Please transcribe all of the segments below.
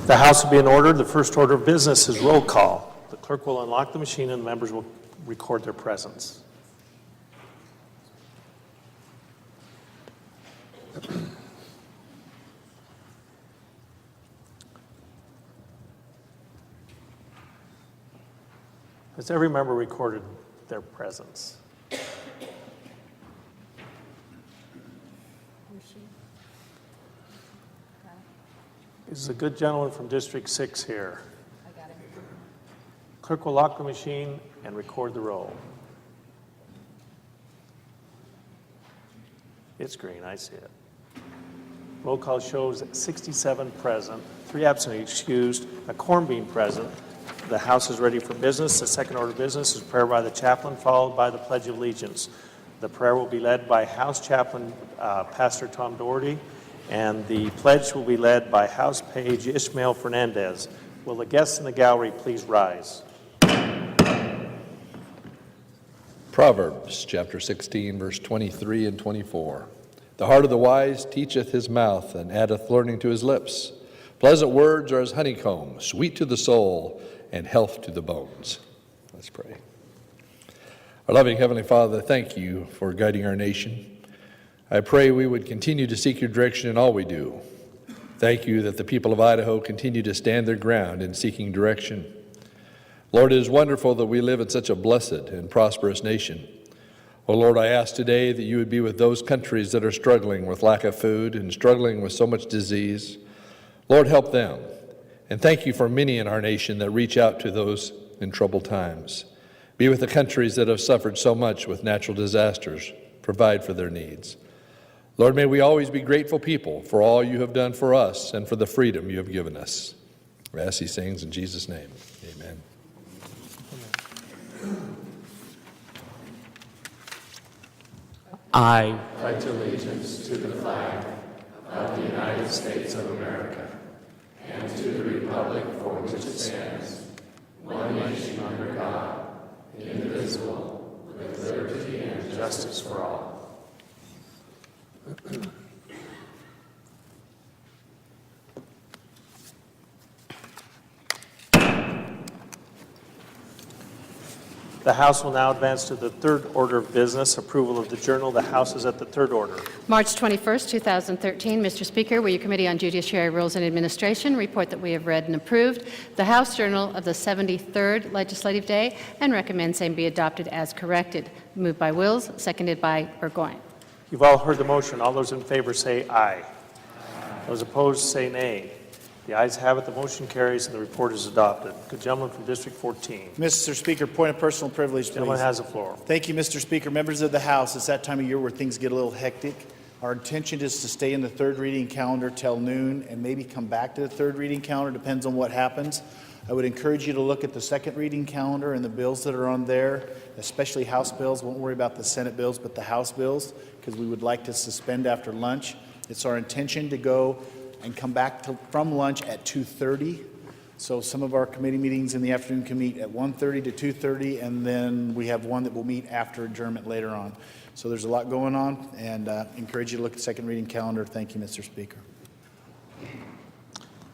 The House will be in order. The first order of business is roll call. The clerk will unlock the machine and the members will record their presence. Has every member recorded their presence? Is a good gentleman from District 6 here? I got it. Clerk will lock the machine and record the roll. It's green, I see it. Roll call shows 67 present, 3 absent excused, a quorum being present. The House is ready for business. The second order of business is prayer by the chaplain, followed by the Pledge of Allegiance. The prayer will be led by House Chaplain Pastor Tom Doherty, and the pledge will be led by House Page Ishmael Fernandez. Will the guests in the gallery please rise? Proverbs chapter 16, verse 23 and 24. The heart of the wise teacheth his mouth, and addeth learning to his lips. Pleasant words are as honeycomb, sweet to the soul, and health to the bones. Let's pray. Our loving Heavenly Father, thank you for guiding our nation. I pray we would continue to seek your direction in all we do. Thank you that the people of Idaho continue to stand their ground in seeking direction. Lord, it is wonderful that we live in such a blessed and prosperous nation. Oh Lord, I ask today that you would be with those countries that are struggling with lack of food and struggling with so much disease. Lord, help them. And thank you for many in our nation that reach out to those in troubled times. Be with the countries that have suffered so much with natural disasters. Provide for their needs. Lord, may we always be grateful people for all you have done for us and for the freedom you have given us. We ask these things in Jesus' name. Amen. I pledge allegiance to the flag of the United States of America and to the republic for which it stands, one nation under God, indivisible, with liberty and justice for all. The House will now advance to the third order of business, approval of the journal. The House is at the third order. March 21st, 2013. Mr. Speaker, will your Committee on Judiciary Rules and Administration report that we have read and approved the House Journal of the 73rd Legislative Day and recommend same be adopted as corrected. Moved by Wills, seconded by Burgoyne. You've all heard the motion. All those in favor say aye. Those opposed say nay. The ayes have it. The motion carries and the report is adopted. Good gentleman from District 14. Mr. Speaker, point of personal privilege, please. Gentleman has the floor. Thank you, Mr. Speaker. Members of the House, it's that time of year where things get a little hectic. Our intention is to stay in the third reading calendar till noon and maybe come back to the third reading calendar, depends on what happens. I would encourage you to look at the second reading calendar and the bills that are on there, especially House bills. Won't worry about the Senate bills, but the House bills, because we would like to suspend after lunch. It's our intention to go and come back from lunch at 2:30. So some of our committee meetings in the afternoon can meet at 1:30 to 2:30, and then we have one that will meet after adjournment later on. So there's a lot going on, and encourage you to look at the second reading calendar. Thank you, Mr. Speaker.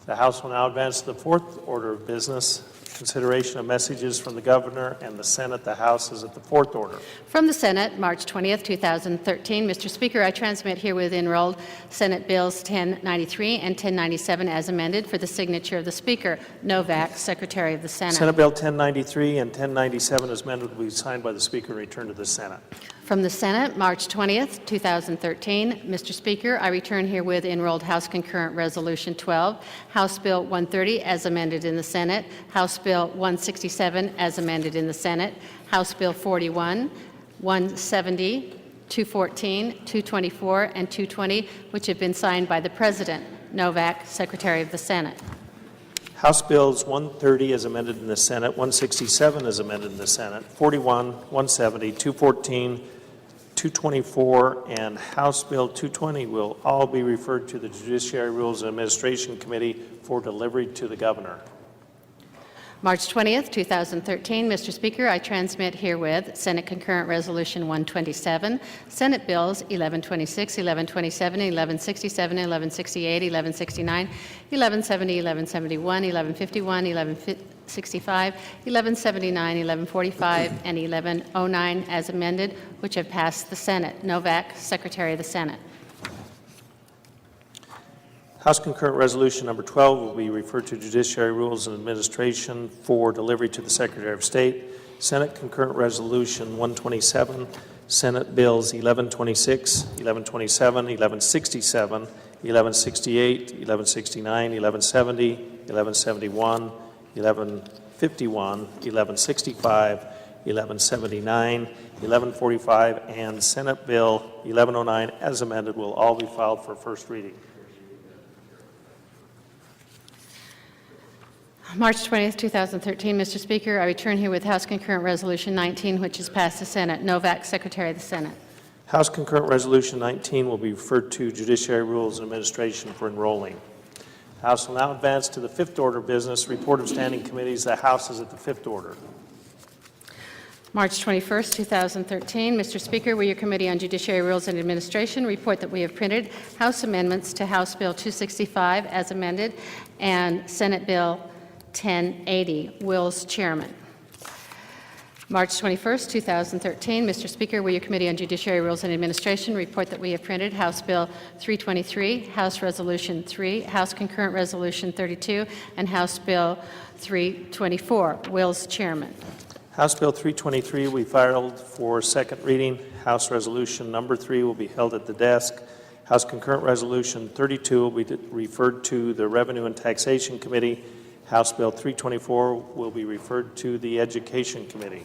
The House will now advance to the fourth order of business, Consideration of messages from the governor and the Senate. The House is at the fourth order. From the Senate, March 20th, 2013. Mr. Speaker, I transmit herewith enrolled Senate Bills 1093 and 1097 as amended for the signature of the Speaker. Novak, Secretary of the Senate. Senate Bill 1093 and 1097 as amended will be signed by the Speaker and returned to the Senate. From the Senate, March 20th, 2013. Mr. Speaker, I return herewith enrolled House Concurrent Resolution 12, House Bill 130 as amended in the Senate, House Bill 167 as amended in the Senate, House Bill 41, 170, 214, 224, and 220, which have been signed by the President. Novak, Secretary of the Senate. House Bills 130 as amended in the Senate, 167 as amended in the Senate, 41, 170, 214, 224, and House Bill 220 will all be referred to the Judiciary Rules and Administration Committee for delivery to the governor. March 20th, 2013. Mr. Speaker, I transmit herewith Senate Concurrent Resolution 127, Senate Bills 1126, 1127, 1167, 1168, 1169, 1170, 1171, 1151, 1165, 1179, 1145, and 1109 as amended, which have passed the Senate. Novak, Secretary of the Senate. House Concurrent Resolution number 12 will be referred to Judiciary Rules and Administration for delivery to the Secretary of State. Senate Concurrent Resolution 127, Senate Bills 1126, 1127, 1167, 1168, 1169, 1170, 1171, 1151, 1165, 1179, 1145, and Senate Bill 1109 as amended will all be filed for first reading. March 20th, 2013. Mr. Speaker, I return here with House Concurrent Resolution 19, which has passed the Senate. Novak, Secretary of the Senate. House Concurrent Resolution 19 will be referred to Judiciary Rules and Administration for enrolling. The House will now advance to the fifth order of business, report of standing committees. The House is at the fifth order. March 21st, 2013. Mr. Speaker, will your Committee on Judiciary Rules and Administration report that we have printed House amendments to House Bill 265 as amended and Senate Bill 1080. Will's Chairman. March 21st, 2013. Mr. Speaker, will your Committee on Judiciary Rules and Administration report that we have printed House Bill 323, House Resolution 3, House Concurrent Resolution 32, and House Bill 324. Will's Chairman. House Bill 323 will be filed for second reading. House Resolution number 3 will be held at the desk. House Concurrent Resolution 32 will be referred to the Revenue and Taxation Committee. House Bill 324 will be referred to the Education Committee.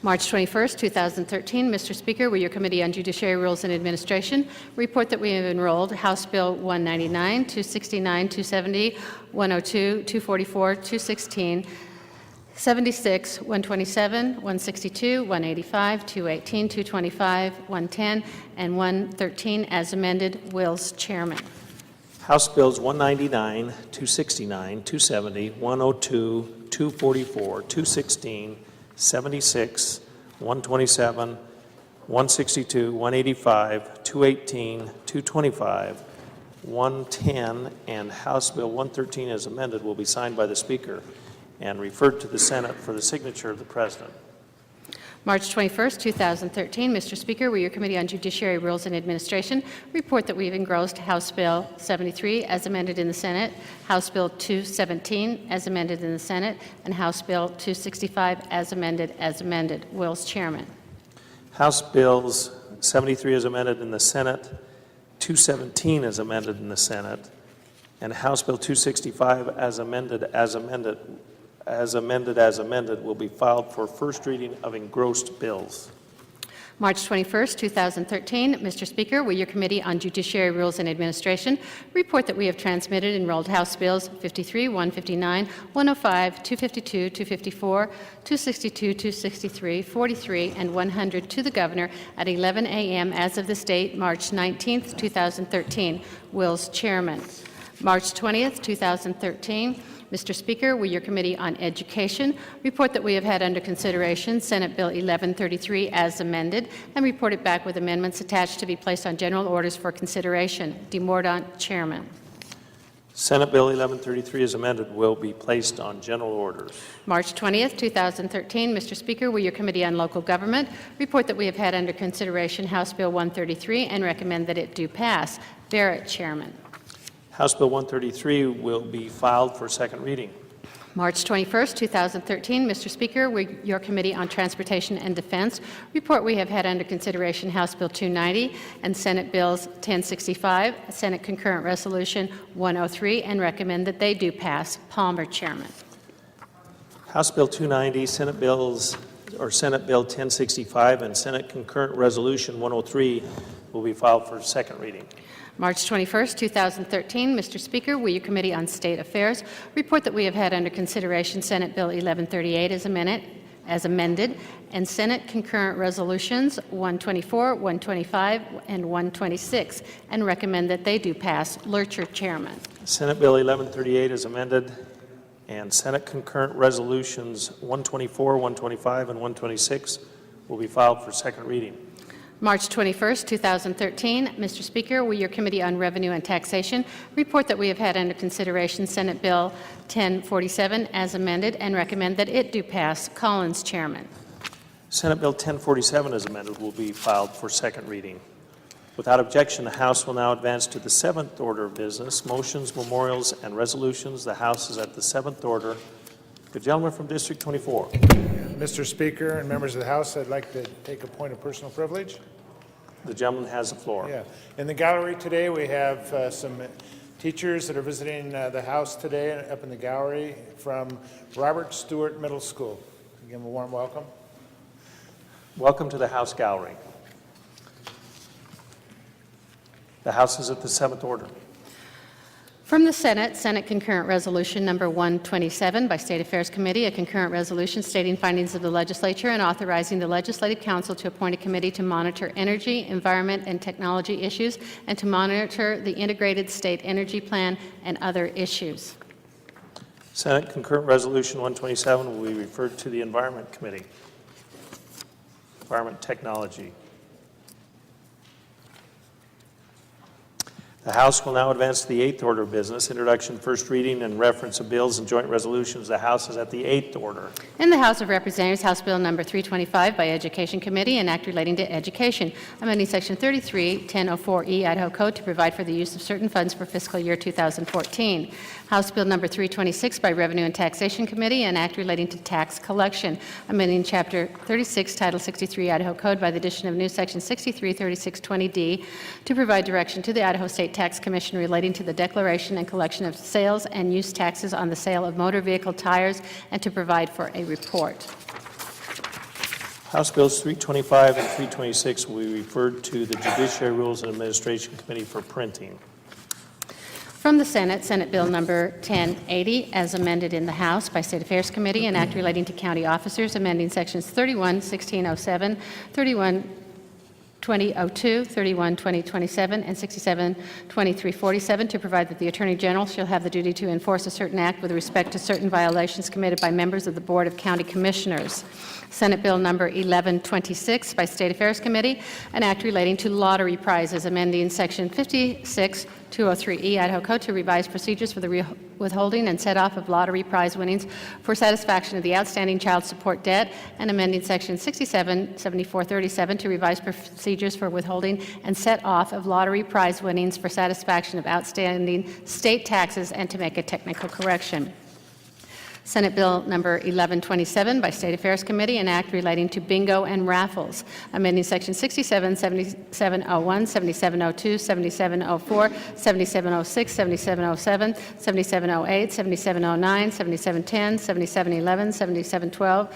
March 21st, 2013. Mr. Speaker, will your Committee on Judiciary Rules and Administration report that we have enrolled House Bill 199, 269, 270, 102, 244, 216, 76, 127, 162, 185, 218, 225, 110, and 113 as amended. Will's Chairman. House Bills 199, 269, 270, 102, 244, 216, 76, 127, 162, 185, 218, 225, 110, and House Bill 113 as amended will be signed by the Speaker and referred to the Senate for the signature of the President. March 21st, 2013. Mr. Speaker, will your Committee on Judiciary Rules and Administration report that we've engrossed House Bill 73 as amended in the Senate, House Bill 217 as amended in the Senate, and House Bill 265 as amended. Will's Chairman. House Bills 73 as amended in the Senate, 217 as amended in the Senate, and House Bill 265 as amended will be filed for first reading of engrossed bills. March 21st, 2013. Mr. Speaker, will your Committee on Judiciary Rules and Administration report that we have transmitted enrolled House Bills 53, 159, 105, 252, 254, 262, 263, 43, and 100 to the Governor at 11 a.m. as of this date, March 19th, 2013. Will's Chairman. March 20th, 2013. Mr. Speaker, will your Committee on Education report that we have had under consideration Senate Bill 1133 as amended and report it back with amendments attached to be placed on general orders for consideration. DeMordaunt, Chairman. Senate Bill 1133 as amended will be placed on general orders. March 20th, 2013. Mr. Speaker, will your Committee on Local Government report that we have had under consideration House Bill 133 and recommend that it do pass. Barrett, Chairman. House Bill 133 will be filed for second reading. March 21st, 2013. Mr. Speaker, will your Committee on Transportation and Defense report we have had under consideration House Bill 290 and Senate Bills 1065, Senate Concurrent Resolution 103, and recommend that they do pass. Palmer, Chairman. House Bill 290, Senate Bill 1065, and Senate Concurrent Resolution 103 will be filed for second reading. March 21st, 2013. Mr. Speaker, will your Committee on State Affairs report that we have had under consideration Senate Bill 1138 as amended, and Senate Concurrent Resolutions 124, 125, and 126, and recommend that they do pass. Lurcher, Chairman. Senate Bill 1138 as amended, and Senate Concurrent Resolutions 124, 125, and 126 will be filed for second reading. March 21st, 2013. Mr. Speaker, will your Committee on Revenue and Taxation report that we have had under consideration Senate Bill 1047 as amended and recommend that it do pass. Collins, Chairman. Senate Bill 1047 as amended will be filed for second reading. Without objection, the House will now advance to the seventh order of business, motions, memorials, and resolutions. The House is at the seventh order. The gentleman from District 24. Mr. Speaker and members of the House, I'd like to take a point of personal privilege. The gentleman has the floor. Yeah. In the gallery today, we have some teachers that are visiting the House today up in the gallery from Robert Stewart Middle School. Give them a warm welcome. Welcome to the House Gallery. The House is at the seventh order. From the Senate, Senate Concurrent Resolution Number 127 by State Affairs Committee, a concurrent resolution stating findings of the legislature and authorizing the Legislative Council to appoint a committee to monitor energy, environment, and technology issues and to monitor the Integrated State Energy Plan and other issues. Senate Concurrent Resolution 127 will be referred to the Environment Committee. Environment Technology. The House will now advance to the eighth order of business, introduction, first reading, and reference of bills and joint resolutions. The House is at the eighth order. In the House of Representatives, House Bill Number 325 by Education Committee, an act relating to education, amending Section 33-1004E Idaho Code to provide for the use of certain funds for fiscal year 2014. House Bill Number 326 by Revenue and Taxation Committee, an act relating to tax collection, amending Chapter 36, Title 63 Idaho Code by the addition of new Section 633620D to provide direction to the Idaho State Tax Commission relating to the declaration and collection of sales and use taxes on the sale of motor vehicle tires and to provide for a report. House Bills 325 and 326 will be referred to the Judiciary Rules and Administration Committee for printing. From the Senate, Senate Bill Number 1080, as amended in the House by State Affairs Committee, an act relating to county officers, amending Sections 31-1607, 31-2002, 31-2027, and 67-2347 to provide that the Attorney General shall have the duty to enforce a certain act with respect to certain violations committed by members of the Board of County Commissioners. Senate Bill Number 1126 by State Affairs Committee, an act relating to lottery prizes, amending Section 56-203E Idaho Code to revise procedures for the withholding and set-off of lottery prize winnings for satisfaction of the outstanding child support debt, and amending Section 67-7437 to revise procedures for withholding and set-off of lottery prize winnings for satisfaction of outstanding state taxes and to make a technical correction. Senate Bill Number 1127 by State Affairs Committee, an act relating to bingo and raffles, amending Section 67, 7701, 7702, 7704, 7706, 7707, 7708, 7709, 7710, 7711, 7712,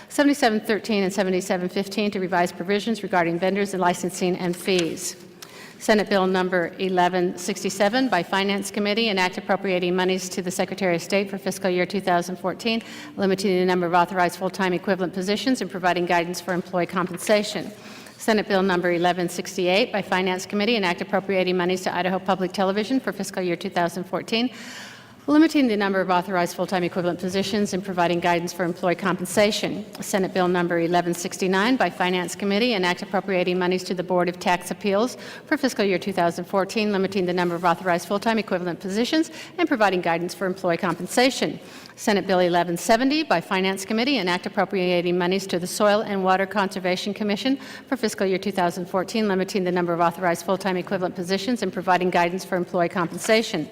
7713, and 7715 to revise provisions regarding vendors and licensing and fees. Senate Bill Number 1167 by Finance Committee, an act appropriating monies to the Secretary of State for fiscal year 2014, limiting the number of authorized full-time equivalent positions and providing guidance for employee compensation. Senate Bill Number 1168 by Finance Committee, an act appropriating monies to Idaho Public Television for fiscal year 2014, Limiting the number of authorized full-time equivalent positions and providing guidance for employee compensation. Senate Bill Number 1169 by Finance Committee, an act appropriating monies to the Board of Tax Appeals for fiscal year 2014, limiting the number of authorized full-time equivalent positions and providing guidance for employee compensation. Senate Bill 1170 by Finance Committee, an act appropriating monies to the Soil and Water Conservation Commission for fiscal year 2014, limiting the number of authorized full-time equivalent positions and providing guidance for employee compensation.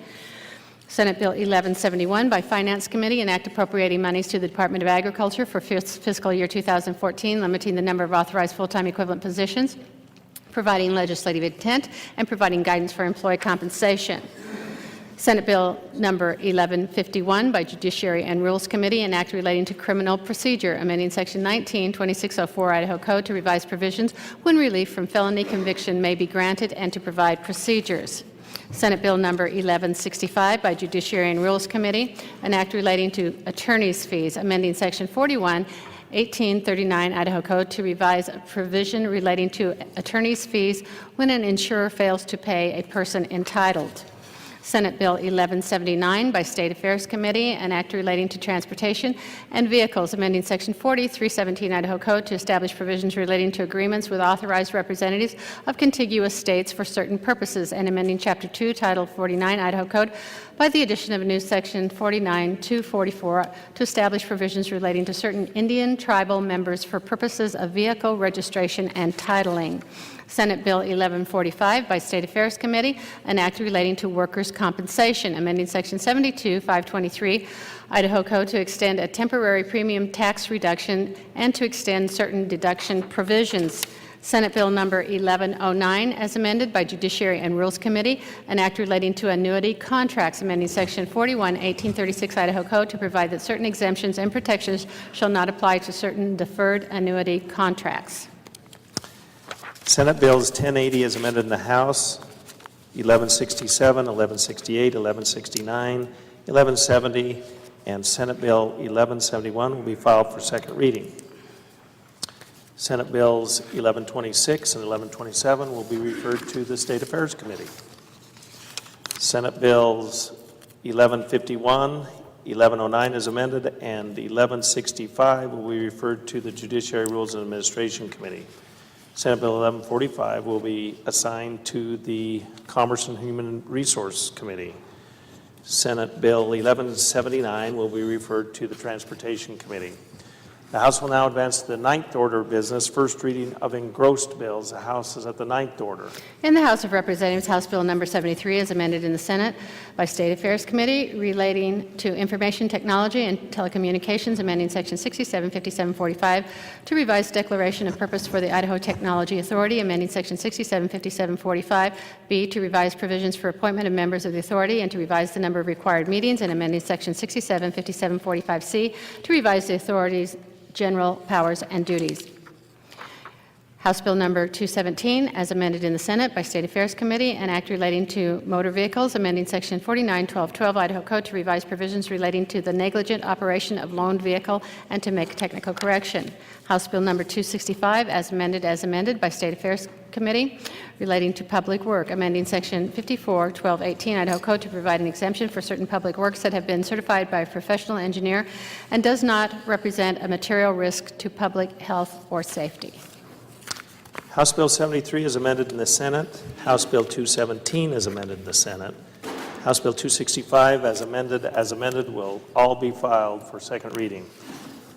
Senate Bill 1171 by Finance Committee, an act appropriating monies to the Department of Agriculture for fiscal year 2014, limiting the number of authorized full-time equivalent positions, providing legislative intent, and providing guidance for employee compensation. Senate Bill Number 1151 by Judiciary and Rules Committee, an act relating to criminal procedure, amending Section 192604 Idaho Code to revise provisions when relief from felony conviction may be granted and to provide procedures. Senate Bill Number 1165 by Judiciary and Rules Committee, an act relating to attorney's fees, amending Section 41-1839 Idaho Code to revise a provision relating to attorney's fees when an insurer fails to pay a person entitled. Senate Bill 1179 by State Affairs Committee, an act relating to transportation and vehicles, amending Section 4317 Idaho Code to establish provisions relating to agreements with authorized representatives of contiguous states for certain purposes, and amending Chapter 2, Title 49 Idaho Code by the addition of a new Section 49-244 to establish provisions relating to certain Indian tribal members for purposes of vehicle registration and titling. Senate Bill 1145 by State Affairs Committee, an act relating to workers' compensation, amending Section 72-523 Idaho Code to extend a temporary premium tax reduction and to extend certain deduction provisions. Senate Bill Number 1109 as amended by Judiciary and Rules Committee, an act relating to annuity contracts, amending Section 41-1836 Idaho Code to provide that certain exemptions and protections shall not apply to certain deferred annuity contracts. Senate Bills 1080 as amended in the House, 1167, 1168, 1169, 1170, and Senate Bill 1171 will be filed for second reading. Senate Bills 1126 and 1127 will be referred to the State Affairs Committee. Senate Bills 1151, 1109 as amended, and 1165 will be referred to the Judiciary Rules and Administration Committee. Senate Bill 1145 will be assigned to the Commerce and Human Resource Committee. Senate Bill 1179 will be referred to the Transportation Committee. The House will now advance to the ninth order of business, first reading of engrossed bills. The House is at the ninth order. In the House of Representatives, House Bill Number 73 is amended in the Senate by State Affairs Committee relating to information technology and telecommunications, amending Section 675745 to revise declaration of purpose for the Idaho Technology Authority, amending Section 675745B to revise provisions for appointment of members of the authority and to revise the number of required meetings, and amending Section 675745C to revise the authority's general powers and duties. House Bill Number 217, as amended in the Senate by State Affairs Committee, an act relating to motor vehicles, amending Section 49-1212 Idaho Code to revise provisions relating to the negligent operation of loaned vehicle and to make a technical correction. House Bill Number 265, as amended by State Affairs Committee, relating to public work, amending Section 54-1218 Idaho Code to provide an exemption for certain public works that have been certified by a professional engineer and does not represent a material risk to public health or safety. House Bill 73 is amended in the Senate. House Bill 217 is amended in the Senate. House Bill 265 as amended will all be filed for second reading.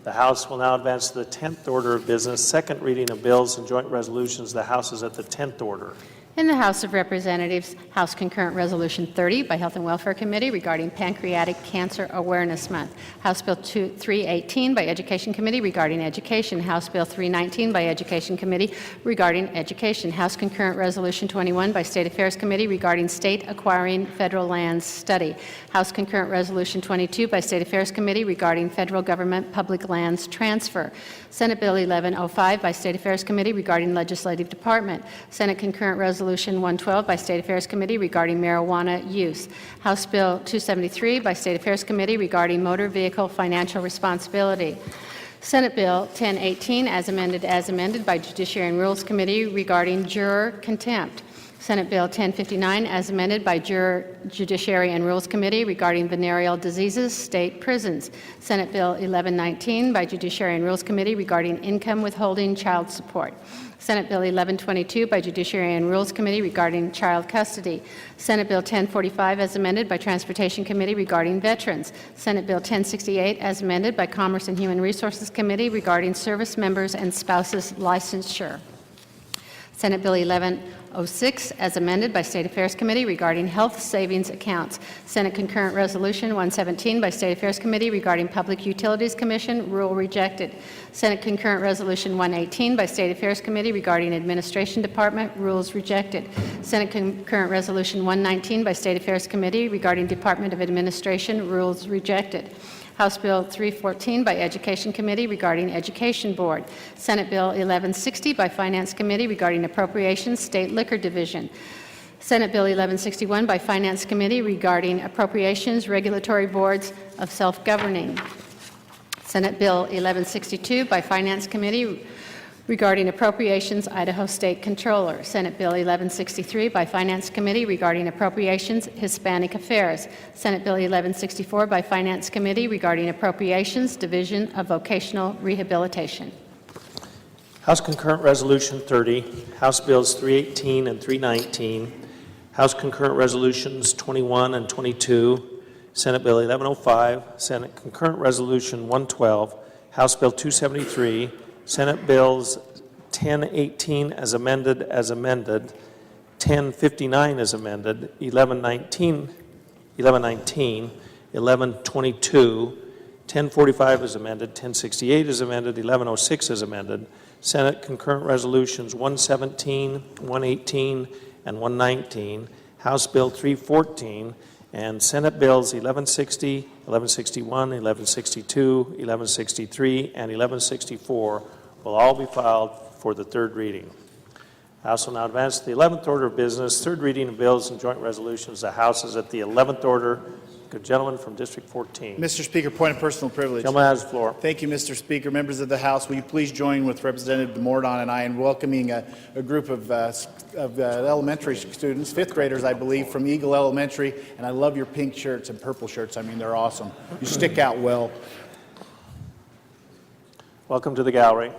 The House will now advance to the 10th order of business, second reading of bills and joint resolutions. The House is at the 10th order. In the House of Representatives, House Concurrent Resolution 30 by Health and Welfare Committee regarding Pancreatic Cancer Awareness Month. House Bill 318 by Education Committee regarding education. House Bill 319 by Education Committee regarding education. House Concurrent Resolution 21 by State Affairs Committee regarding state acquiring federal lands study. House Concurrent Resolution 22 by State Affairs Committee regarding federal government public lands transfer. Senate Bill 1105 by State Affairs Committee regarding legislative department. Senate Concurrent Resolution 112 by State Affairs Committee regarding marijuana use. House Bill 273 by State Affairs Committee regarding motor vehicle financial responsibility. Senate Bill 1018 as amended by Judiciary and Rules Committee regarding juror contempt. Senate Bill 1059, as amended by Judiciary and Rules Committee regarding venereal diseases, state prisons. Senate Bill 1119 by Judiciary and Rules Committee regarding income withholding child support. Senate Bill 1122 by Judiciary and Rules Committee regarding child custody. Senate Bill 1045 as amended by Transportation Committee regarding veterans. Senate Bill 1068 as amended by Commerce and Human Resources Committee regarding service members and spouses licensure. Senate Bill 1106 as amended by State Affairs Committee regarding health savings accounts. Senate Concurrent Resolution 117 by State Affairs Committee regarding Public Utilities Commission, rule rejected. Senate Concurrent Resolution 118 by State Affairs Committee regarding Administration Department, rules rejected. Senate Concurrent Resolution 119 by State Affairs Committee regarding Department of Administration, rules rejected. House Bill 314 by Education Committee regarding Education Board. Senate Bill 1160 by Finance Committee regarding Appropriations, State Liquor Division. Senate Bill 1161 by Finance Committee regarding Appropriations, Regulatory Boards of Self-Governing. Senate Bill 1162 by Finance Committee regarding Appropriations, Idaho State Controller. Senate Bill 1163 by Finance Committee regarding Appropriations, Hispanic Affairs. Senate Bill 1164 by Finance Committee regarding Appropriations, Division of Vocational Rehabilitation. House Concurrent Resolution 30, House Bills 318 and 319, House Concurrent Resolutions 21 and 22, Senate Bill 1105, Senate Concurrent Resolution 112, House Bill 273, Senate Bills 1018 as amended, 1059 as amended, 1119, 1122, 1045 as amended, 1068 as amended, 1106 as amended, Senate Concurrent Resolutions 117, 118, and 119, House Bill 314, and Senate Bills 1160, 1161, 1162, 1163, and 1164 will all be filed for the third reading. The House will now advance to the 11th order of business, third reading of bills and joint resolutions. The House is at the 11th order. Good gentleman from District 14. Mr. Speaker, point of personal privilege. Gentleman has the floor. Thank you, Mr. Speaker. Members of the House, will you please join with Representative DeMordon and I in welcoming a group of elementary students, fifth graders, I believe, from Eagle Elementary. And I love your pink shirts and purple shirts. I mean, they're awesome. You stick out well. Welcome to the gallery.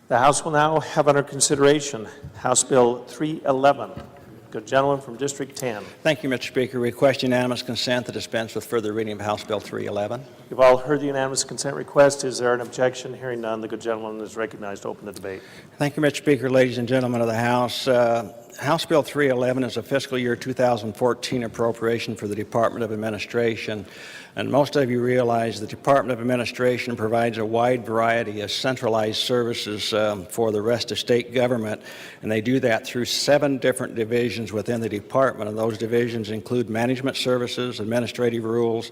The House will now have under consideration House Bill 311. Good gentleman from District 10. Thank you, Mr. Speaker. Request unanimous consent to dispense with further reading of House Bill 311. You've all heard the unanimous consent request. Is there an objection? Hearing none, the good gentleman is recognized to open the debate. Thank you, Mr. Speaker. Ladies and gentlemen of the House, House Bill 311 is a fiscal year 2014 appropriation for the Department of Administration. And most of you realize the Department of Administration provides a wide variety of centralized services for the rest of state government, and they do that through 7 different divisions within the department. And those divisions include management services, administrative rules,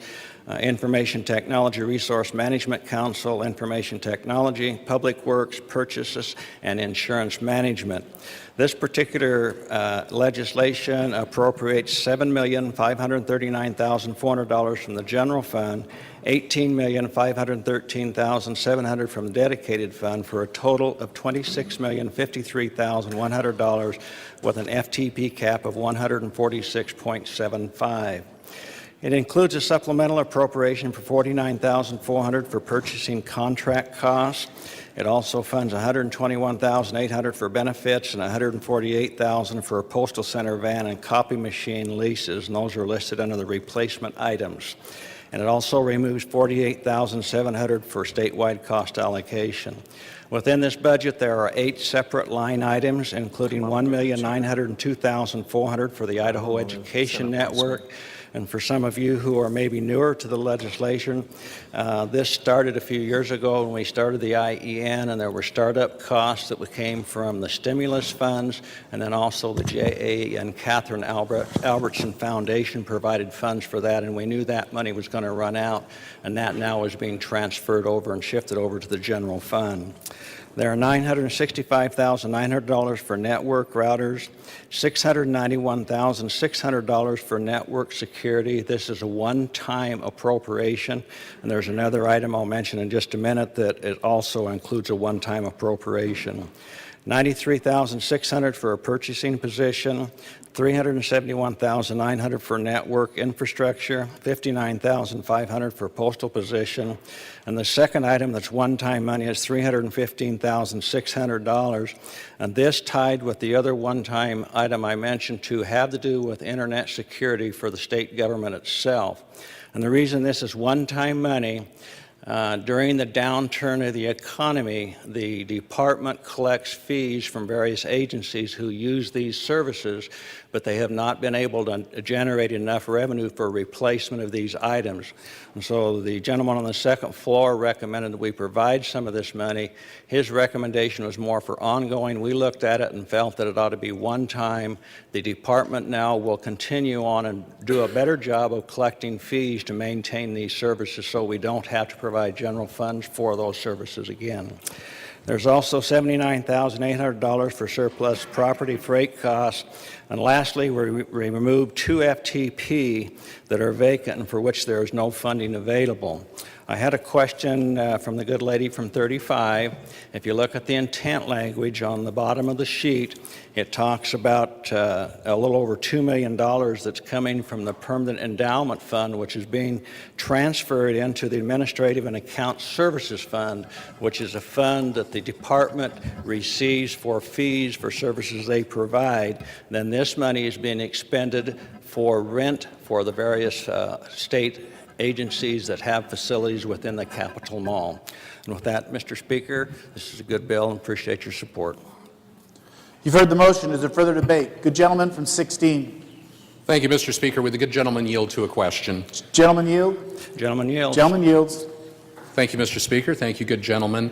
Information Technology Resource Management Council, Information Technology, Public Works, Purchases, and Insurance Management. This particular legislation appropriates $7,539,400 from the general fund, $18,513,700 from the dedicated fund, for a total of $26,053,100 with an FTP cap of 146.75. It includes a supplemental appropriation for $49,400 for purchasing contract costs. It also funds $121,800 for benefits and $148,000 for a postal center van and copy machine leases, and those are listed under the replacement items. And it also removes $48,700 for statewide cost allocation. Within this budget, there are 8 separate line items, including $1,902,400 for the Idaho Education Network. And for some of you who are maybe newer to the legislation, this started a few years ago when we started the IEN, and there were startup costs that came from the stimulus funds, and then also the J.A. and Catherine Albertson Foundation provided funds for that, and we knew that money was going to run out, and that now is being transferred over and shifted over to the general fund. There are $965,900 for network routers, $691,600 for network security. This is a one-time appropriation, and there's another item I'll mention in just a minute that it also includes a one-time appropriation. $93,600 for a purchasing position, $371,900 for network infrastructure, $59,500 for postal position, and the second item that's one-time money is $315,600, and this tied with the other one-time item I mentioned to have to do with internet security for the state government itself. And the reason this is one-time money, during the downturn of the economy, the department collects fees from various agencies who use these services, but they have not been able to generate enough revenue for replacement of these items. And so the gentleman on the second floor recommended that we provide some of this money. His recommendation was more for ongoing. We looked at it and felt that it ought to be one time. The department now will continue on and do a better job of collecting fees to maintain these services so we don't have to provide general funds for those services again. There's also $79,800 for surplus property freight costs. And lastly, we removed 2 FTP that are vacant and for which there is no funding available. I had a question from the good lady from 35. If you look at the intent language on the bottom of the sheet, it talks about a little over $2 million that's coming from the Permanent Endowment Fund, which is being transferred into the Administrative and Account Services Fund, which is a fund that the department receives for fees for services they provide. Then this money is being expended for rent for the various state agencies that have facilities within the Capitol Mall. And with that, Mr. Speaker, this is a good bill and appreciate your support. You've heard the motion. Is there further debate? Good gentleman from 16. Thank you, Mr. Speaker. Would the good gentleman yield to a question? Gentleman yield. Gentleman yields. Gentleman yields. Thank you, Mr. Speaker. Thank you, good gentleman.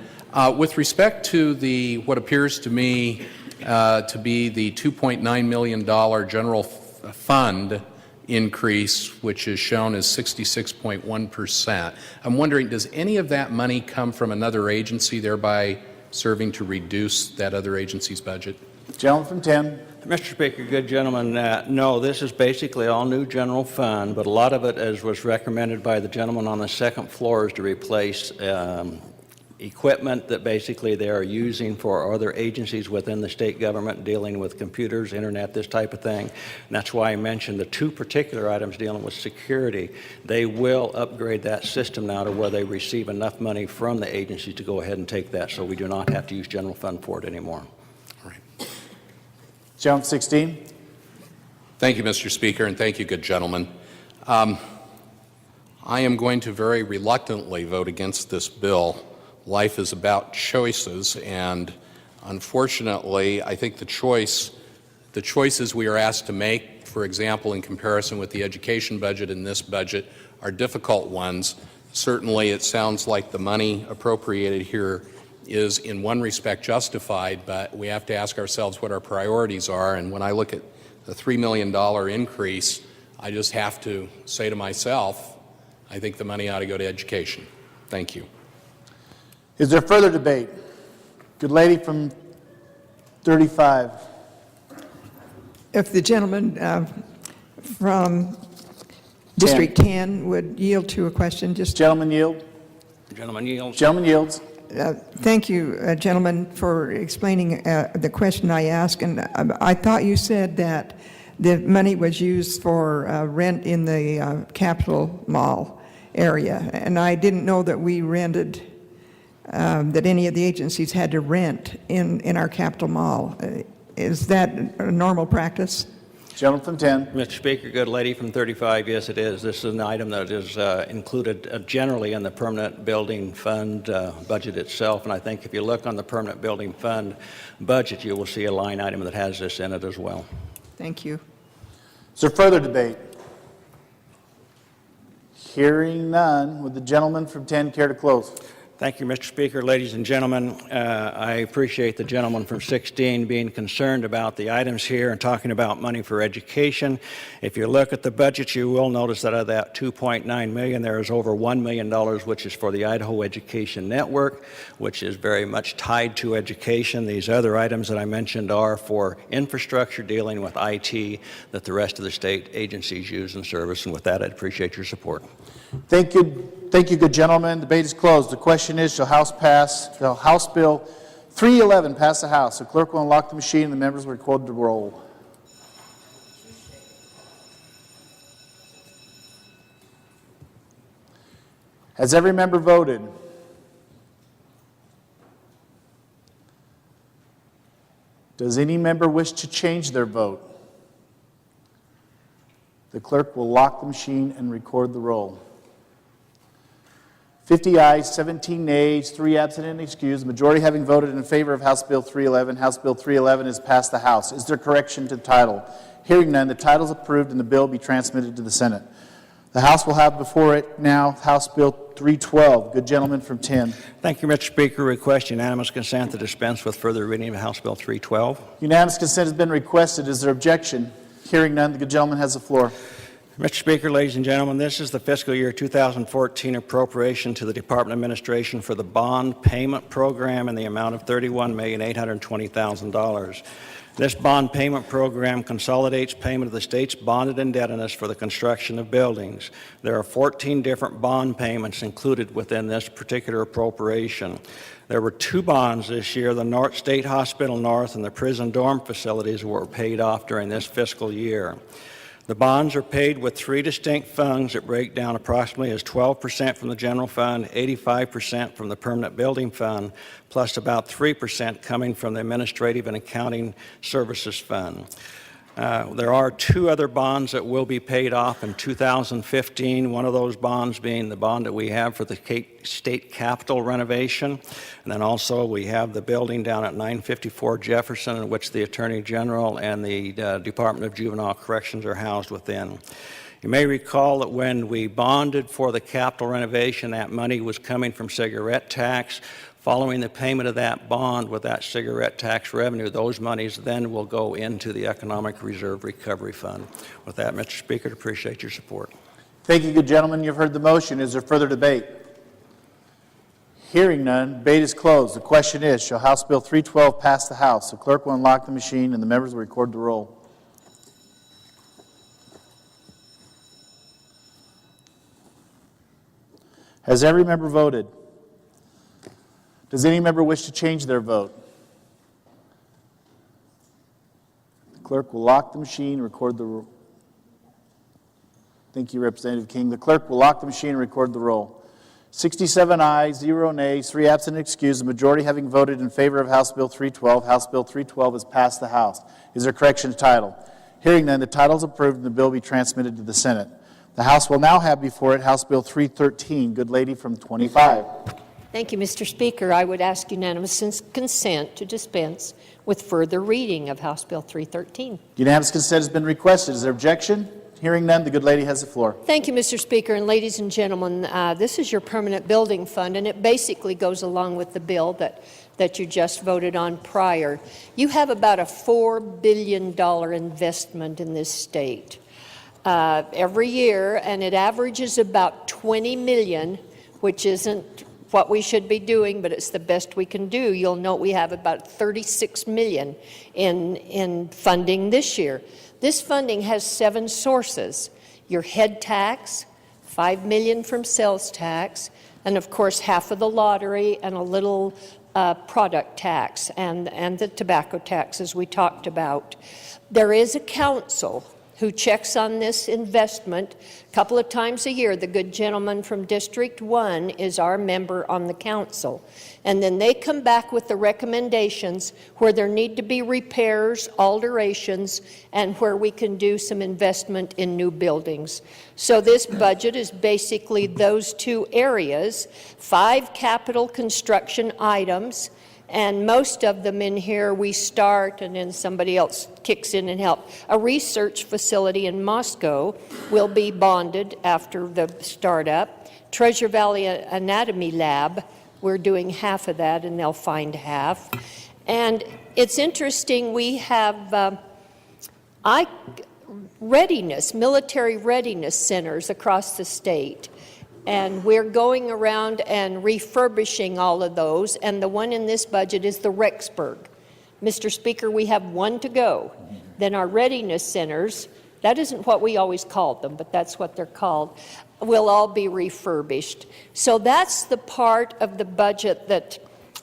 With respect to what appears to me to be the $2.9 million general fund increase, which is shown as 66.1%. I'm wondering, does any of that money come from another agency, thereby serving to reduce that other agency's budget? Gentleman from 10. Mr. Speaker, good gentleman, no, this is basically all new general fund, but a lot of it, as was recommended by the gentleman on the second floor, is to replace equipment that basically they are using for other agencies within the state government dealing with computers, internet, this type of thing. And that's why I mentioned the 2 particular items dealing with security. They will upgrade that system now to where they receive enough money from the agency to go ahead and take that, so we do not have to use general fund for it anymore. All right. Gentleman 16. Thank you, Mr. Speaker, and thank you, good gentleman. I am going to very reluctantly vote against this bill. Life is about choices, and unfortunately, I think the choices we are asked to make, for example, in comparison with the education budget and this budget, are difficult ones. Certainly, it sounds like the money appropriated here is in one respect justified, but we have to ask ourselves what our priorities are, and when I look at the $3 million increase, I just have to say to myself, I think the money ought to go to education. Thank you. Is there further debate? Good lady from 35. If the gentleman from District 10 would yield to a question, just... Gentleman yield. Gentleman yields. Gentleman yields. Thank you, gentlemen, for explaining the question I asked. And I thought you said that the money was used for rent in the Capitol Mall area, and I didn't know that we rented, that any of the agencies had to rent in our Capitol Mall. Is that a normal practice? Gentleman from 10. Mr. Speaker, good lady from 35, yes it is. This is an item that is included generally in the Permanent Building Fund budget itself, and I think if you look on the Permanent Building Fund budget, you will see a line item that has this in it as well. Thank you. Is there further debate? Hearing none, would the gentleman from 10 care to close? Thank you, Mr. Speaker. Ladies and gentlemen, I appreciate the gentleman from 16 being concerned about the items here and talking about money for education. If you look at the budget, you will notice that of that $2.9 million, there is over $1 million, which is for the Idaho Education Network, which is very much tied to education. These other items that I mentioned are for infrastructure dealing with IT that the rest of the state agencies use and service. And with that, I'd appreciate your support. Thank you, good gentlemen. Debate is closed. The question is, shall House pass the House Bill 311 passed the House. The clerk will unlock the machine and the members will record the roll. Has every member voted? Does any member wish to change their vote? The clerk will lock the machine and record the roll. 50 ayes, 17 nays, 3 absent and excused. The majority having voted in favor of House Bill 311. House Bill 311 is passed the House. Is there correction to the title? Hearing none, the title is approved and the bill be transmitted to the Senate. The House will have before it now House Bill 312. Good gentleman from 10. Thank you, Mr. Speaker. Request unanimous consent to dispense with further reading of House Bill 312. Unanimous consent has been requested. Is there objection? Hearing none, the good gentleman has the floor. Mr. Speaker, ladies and gentlemen, this is the fiscal year 2014 appropriation to the Department of Administration for the bond payment program in the amount of $31,820,000. This bond payment program consolidates payment of the state's bonded indebtedness for the construction of buildings. There are 14 different bond payments included within this particular appropriation. There were 2 bonds this year, the State Hospital North and the prison dorm facilities were paid off during this fiscal year. The bonds are paid with 3 distinct funds that break down approximately as 12% from the general fund, 85% from the permanent building fund, plus about 3% coming from the administrative and accounting services fund. There are 2 other bonds that will be paid off in 2015, one of those bonds being the bond that we have for the state capitol renovation. And then also we have the building down at 954 Jefferson, in which the Attorney General and the Department of Juvenile Corrections are housed within. You may recall that when we bonded for the capitol renovation, that money was coming from cigarette tax. Following the payment of that bond with that cigarette tax revenue, those monies then will go into the Economic Reserve Recovery Fund. With that, Mr. Speaker, I appreciate your support. Thank you, good gentleman. You've heard the motion. Is there further debate? Hearing none, debate is closed. The question is, shall House Bill 312 pass the House? The clerk will unlock the machine and the members will record the roll. Has every member voted? Does any member wish to change their vote? The clerk will lock the machine and record the roll. Thank you, Representative King. The clerk will lock the machine and record the roll. 67 ayes, 0 nays, 3 absent and excused. The majority having voted in favor of House Bill 312. House Bill 312 has passed the House. Is there correction to title? Hearing none, the title is approved and the bill be transmitted to the Senate. The House will now have before it House Bill 313. Good lady from 25. Thank you, Mr. Speaker. I would ask unanimous consent to dispense with further reading of House Bill 313. Unanimous consent has been requested. Is there objection? Hearing none, the good lady has the floor. Thank you, Mr. Speaker. And ladies and gentlemen, this is your permanent building fund, and it basically goes along with the bill that you just voted on prior. You have about a $4 billion investment in this state every year, and it averages about $20 million, which isn't what we should be doing, but it's the best we can do. You'll note we have about $36 million in funding this year. This funding has 7 sources: your head tax, $5 million from sales tax, and of course half of the lottery and a little product tax and the tobacco tax, as we talked about. There is a council who checks on this investment a couple of times a year. The good gentleman from District 1 is our member on the council. And then they come back with the recommendations where there need to be repairs, alterations, and where we can do some investment in new buildings. So this budget is basically those 2 areas, 5 capital construction items, and most of them in here we start and then somebody else kicks in and helps. A research facility in Moscow will be bonded after the startup. Treasure Valley Anatomy Lab, we're doing half of that and they'll find half. And it's interesting, we have military readiness centers across the state. And we're going around and refurbishing all of those, and the one in this budget is the Rexburg. Mr. Speaker, we have 1 to go. Then our readiness centers, that isn't what we always called them, but that's what they're called, will all be refurbished. So that's the part of the budget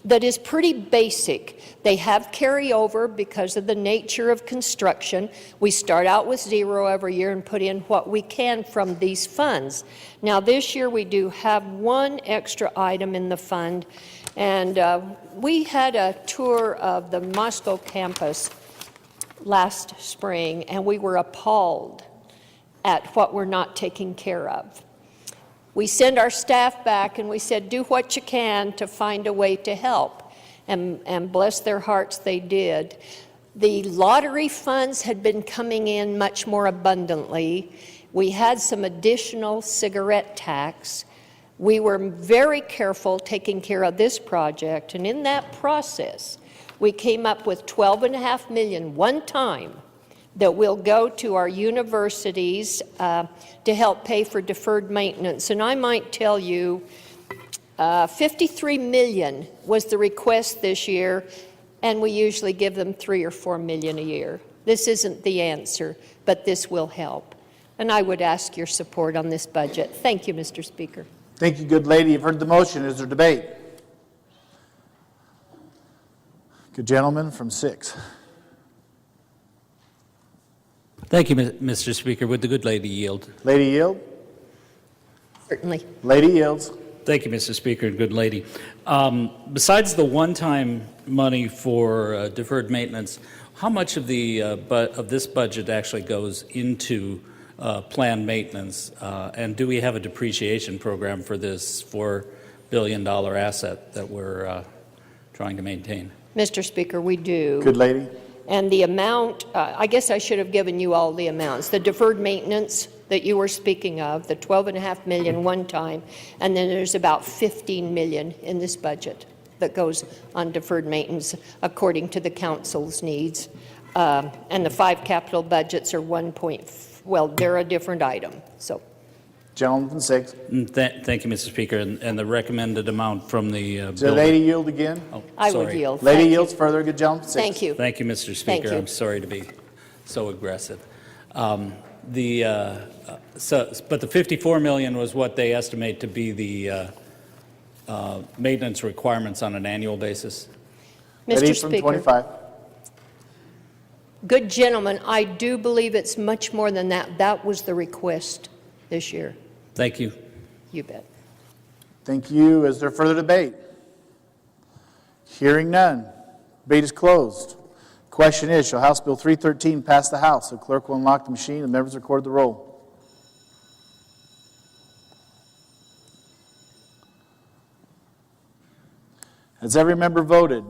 that is pretty basic. They have carryover because of the nature of construction. We start out with zero every year and put in what we can from these funds. Now, this year we do have one extra item in the fund, and we had a tour of the Moscow campus last spring, and we were appalled at what we're not taking care of. We send our staff back and we said, do what you can to find a way to help. And bless their hearts, they did. The lottery funds had been coming in much more abundantly. We had some additional cigarette tax. We were very careful taking care of this project, and in that process, we came up with $12.5 million one time that will go to our universities to help pay for deferred maintenance. And I might tell you, $53 million was the request this year, and we usually give them $3 or $4 million a year. This isn't the answer, but this will help. And I would ask your support on this budget. Thank you, Mr. Speaker. Thank you, good lady. You've heard the motion. Is there debate? Good gentleman from 6. Thank you, Mr. Speaker. Would the good lady yield? Lady yield? Certainly. Lady yields. Thank you, Mr. Speaker and good lady. Besides the one-time money for deferred maintenance, how much of this budget actually goes into planned maintenance? And do we have a depreciation program for this $4 billion asset that we're trying to maintain? Mr. Speaker, we do. Good lady. And the amount, I guess I should have given you all the amounts. The deferred maintenance that you were speaking of, the $12.5 million one time, and then there's about $15 million in this budget that goes on deferred maintenance according to the council's needs. And the 5 capital budgets are well, they're a different item. So, Gentleman from 6. Thank you, Mr. Speaker. And the recommended amount from the Is the lady yield again? Oh, I would sorry. yield. Lady Thank yields you. further. Good gentleman from 6. Thank you. Thank you, Mr. Speaker. Thank you. I'm sorry to be so aggressive. But the $54 million was what they estimate to be the maintenance requirements on an annual basis. Lady Mr. from Speaker. 25. Good gentleman, I do believe it's much more than that. That was the request this year. Thank you. You bet. Thank you. Is there further debate? Hearing none. Debate is closed. Question is, shall House Bill 313 pass the House? The clerk will unlock the machine and members record the roll. Has every member voted?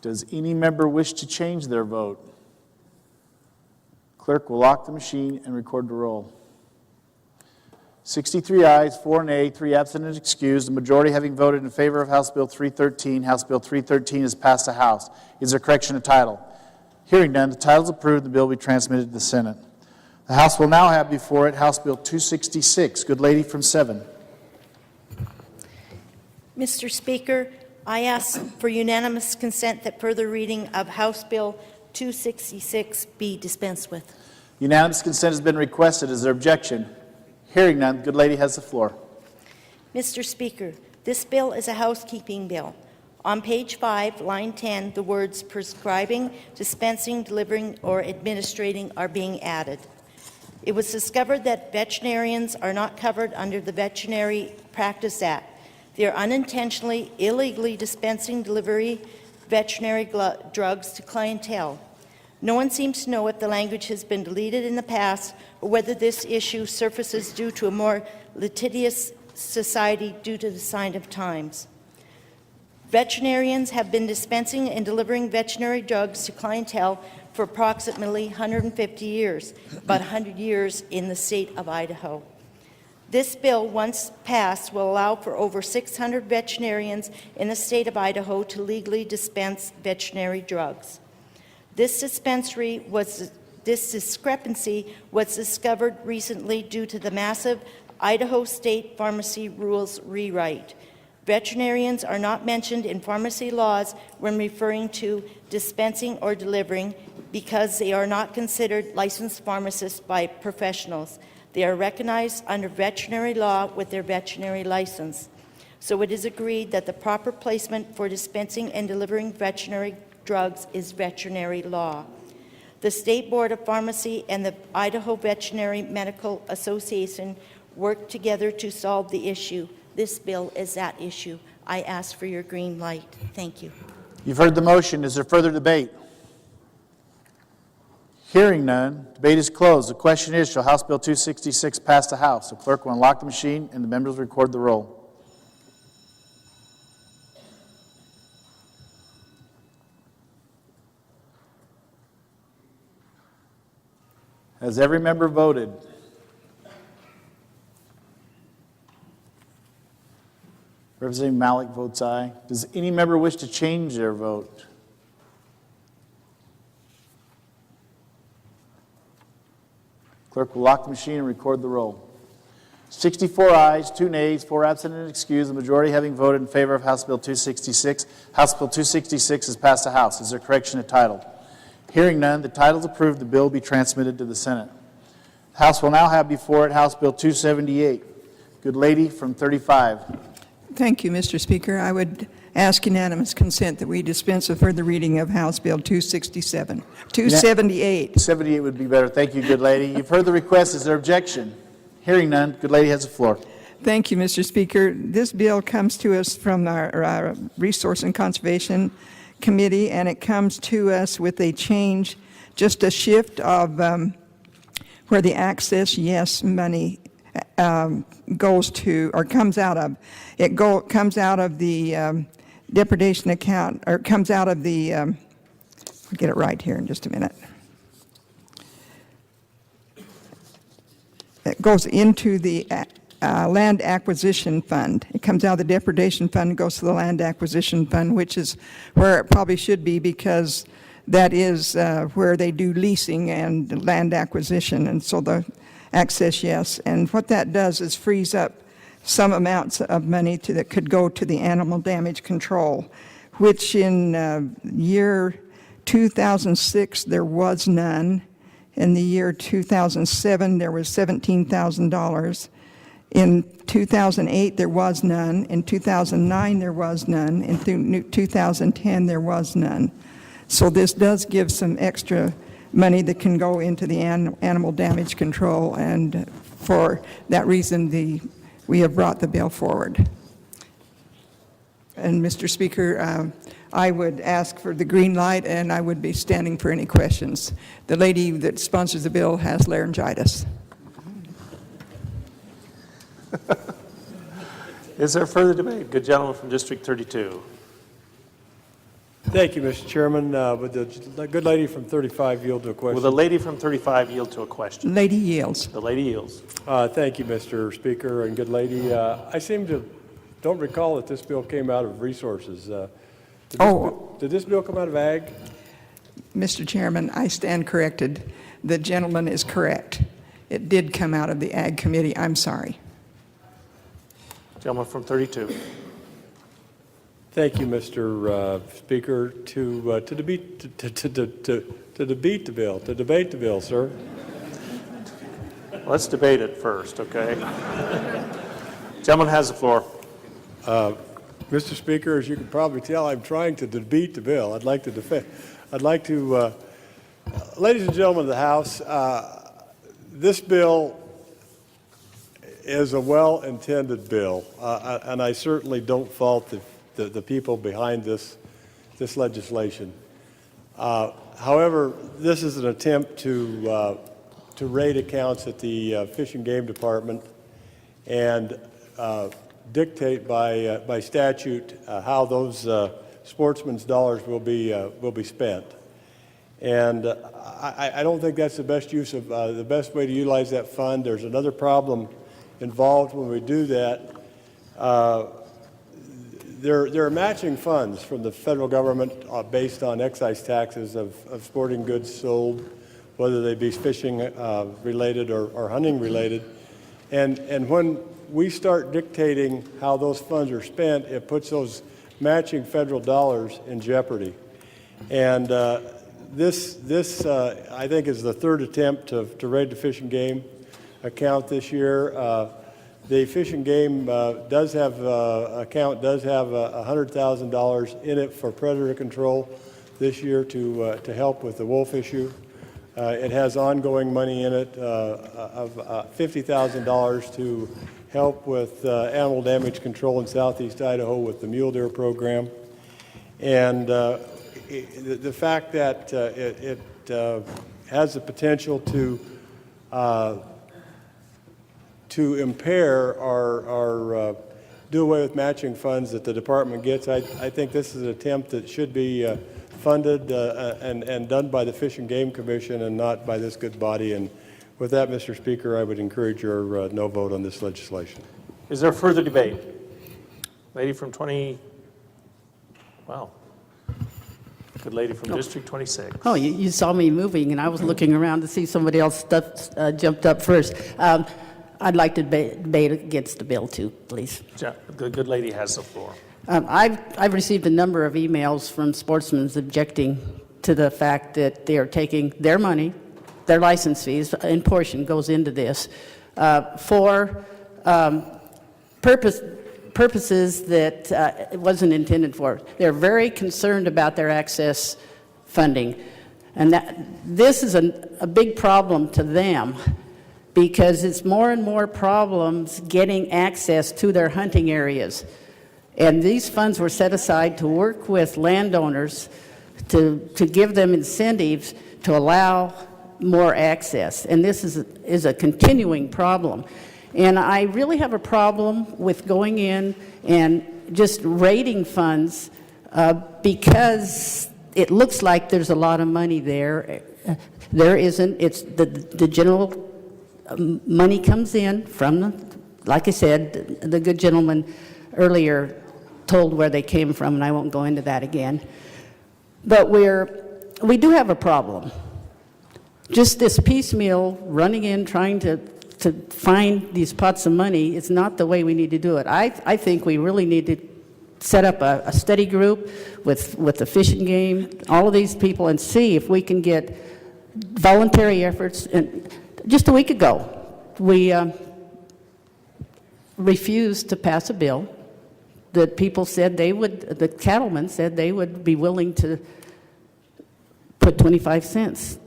Does any member wish to change their vote? Clerk will lock the machine and record the roll. 63 ayes, 4 nay, 3 absent and excused, the majority having voted in favor of House Bill 313. House Bill 313 is passed the House. Is there correction of title? Hearing none, the title is approved, the bill will be transmitted to the Senate. The House will now have before it House Bill 266. Good lady from 7. Mr. Speaker, I ask for unanimous consent that further reading of House Bill 266 be dispensed with. Unanimous consent has been requested. Is there objection? Hearing none, the good lady has the floor. Mr. Speaker, this bill is a housekeeping bill. On page 5, line 10, the words prescribing, dispensing, delivering, or administrating are being added. It was discovered that veterinarians are not covered under the Veterinary Practice Act. They are unintentionally, illegally dispensing veterinary drugs to clientele. No one seems to know if the language has been deleted in the past or whether this issue surfaces due to a more litigious society due to the sign of times. Veterinarians have been dispensing and delivering veterinary drugs to clientele for approximately 150 years, about 100 years in the state of Idaho. This bill, once passed, will allow for over 600 veterinarians in the state of Idaho to legally dispense veterinary drugs. This discrepancy was discovered recently due to the massive Idaho state pharmacy rules rewrite. Veterinarians are not mentioned in pharmacy laws when referring to dispensing or delivering because they are not considered licensed pharmacists by professionals. They are recognized under veterinary law with their veterinary license. So it is agreed that the proper placement for dispensing and delivering veterinary drugs is veterinary law. The State Board of Pharmacy and the Idaho Veterinary Medical Association work together to solve the issue. This bill is that issue. I ask for your green light. Thank you. You've heard the motion. Is there further debate? Hearing none, debate is closed. The question is, shall House Bill 266 pass the House? The clerk will unlock the machine and the members record the roll. Has every member voted? Representative Malik votes aye. Does any member wish to change their vote? Clerk will lock the machine and record the roll. 64 ayes, 2 nays, 4 absent and excused, the majority having voted in favor of House Bill 266. House Bill 266 has passed the House. Is there correction to title? Hearing none, the title is approved. The bill be transmitted to the Senate. The House will now have before it House Bill 278. Good lady from 35. Thank you, Mr. Speaker. I would ask unanimous consent that we dispense with further reading of House Bill 278. 278 would be better. Thank you, good lady. You've heard the request. Is there objection? Hearing none, good lady has the floor. Thank you, Mr. Speaker. This bill comes to us from our Resource and Conservation Committee, and it comes to us with a change, just a shift of where the Access Yes money goes to, or comes out of. It comes out of the depredation account, or comes out of the, I'll get it right here in just a minute. It goes into the land acquisition fund. It comes out of the depredation fund and goes to the land acquisition fund, which is where it probably should be, because that is where they do leasing and land acquisition, and so the Access Yes. And what that does is frees up some amounts of money that could go to the animal damage control, which in year 2006 there was none. In the year 2007 there was $17,000. In 2008 there was none. In 2009 there was none. In 2010 there was none. So this does give some extra money that can go into the animal damage control, and for that reason we have brought the bill forward. And Mr. Speaker, I would ask for the green light, and I would be standing for any questions. The lady that sponsors the bill has laryngitis. Is there further debate? Good gentleman from District 32. Thank you, Mr. Chairman. Would the good lady from 35 yield to a question? Will the lady from 35 yield to a question? Lady yields. The lady yields. Thank you, Mr. Speaker, and good lady. I don't recall that this bill came out of resources. Did this bill come out of ag? Mr. Chairman, I stand corrected. The gentleman is correct. It did come out of the Ag Committee. I'm sorry. Gentleman from 32. Thank you, Mr. Speaker. To debate the bill, sir. Let's debate it first, okay? Gentleman has the floor. Mr. Speaker, as you can probably tell, I'm trying to debate the bill. Ladies and gentlemen of the House, this bill is a well-intended bill, and I certainly don't fault the people behind this legislation. However, this is an attempt to raid accounts at the Fish and Game Department and dictate by statute how those sportsmen's dollars will be spent. And I don't think that's the best use of the best way to utilize that fund. There's another problem involved when we do that. There are matching funds from the federal government based on excise taxes of sporting goods sold, whether they be fishing related or hunting related. And when we start dictating how those funds are spent, it puts those matching federal dollars in jeopardy. And this I think, is the third attempt to raid the Fish and Game. account this year. The Fish and Game account does have $100,000 in it for predator control this year to help with the wolf issue. It has ongoing money in it of $50,000 to help with animal damage control in southeast Idaho with the mule deer program. And the fact that it has the potential to impair or do away with matching funds that the department gets, I think this is an attempt that should be funded and done by the Fish and Game Commission and not by this good body. And with that, Mr. Speaker, I would encourage your no vote on this legislation. Is there further debate? Lady from 20, wow. Good lady from District 26. Oh, you saw me moving, and I was looking around to see somebody else jumped up first. I'd like to debate against the bill, too, please. The good lady has the floor. I've received a number of emails from sportsmen objecting to the fact that they are taking their money, their license fees, in portion goes into this, for purposes that it wasn't intended for. They're very concerned about their access funding. And this is a big problem to them because it's more and more problems getting access to their hunting areas. And these funds were set aside to work with landowners to give them incentives to allow more access. And this is a continuing problem. And I really have a problem with going in and just raiding funds because it looks like there's a lot of money there. There isn't. It's the general money comes in from, like I said, the good gentleman earlier told where they came from, and I won't go into that again. But we do have a problem. Just this piecemeal running in, trying to find these pots of money is not the way we need to do it. I think we really need to set up a study group with the Fish and Game, all of these people, and see if we can get voluntary efforts. And just a week ago, we refused to pass a bill that people said the cattlemen said they would be willing to put 25 cents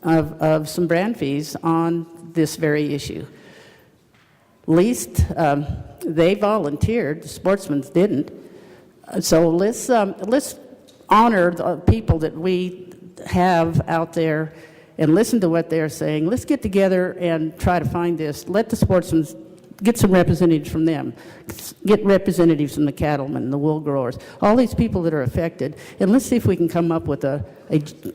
of some brand fees on this very issue. Least they volunteered, the sportsmen didn't. So let's honor the people that we have out there and listen to what they're saying. Let's get together and try to find this. Let the sportsmen get some representatives from them. Get representatives from the cattlemen, the wool growers, all these people that are affected. And let's see if we can come up with a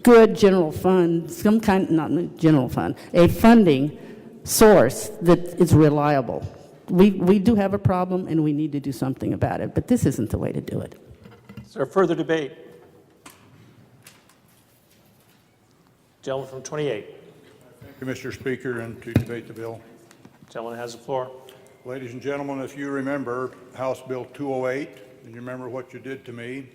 good general fund, some kind, not general fund, a funding source that is reliable. We do have a problem and we need to do something about it, but this isn't the way to do it. Is there further debate? Gentleman from 28. Thank you, Mr. Speaker, and to debate the bill. Gentleman has the floor. Ladies and gentlemen, if you remember House Bill 208, and you remember what you did to me,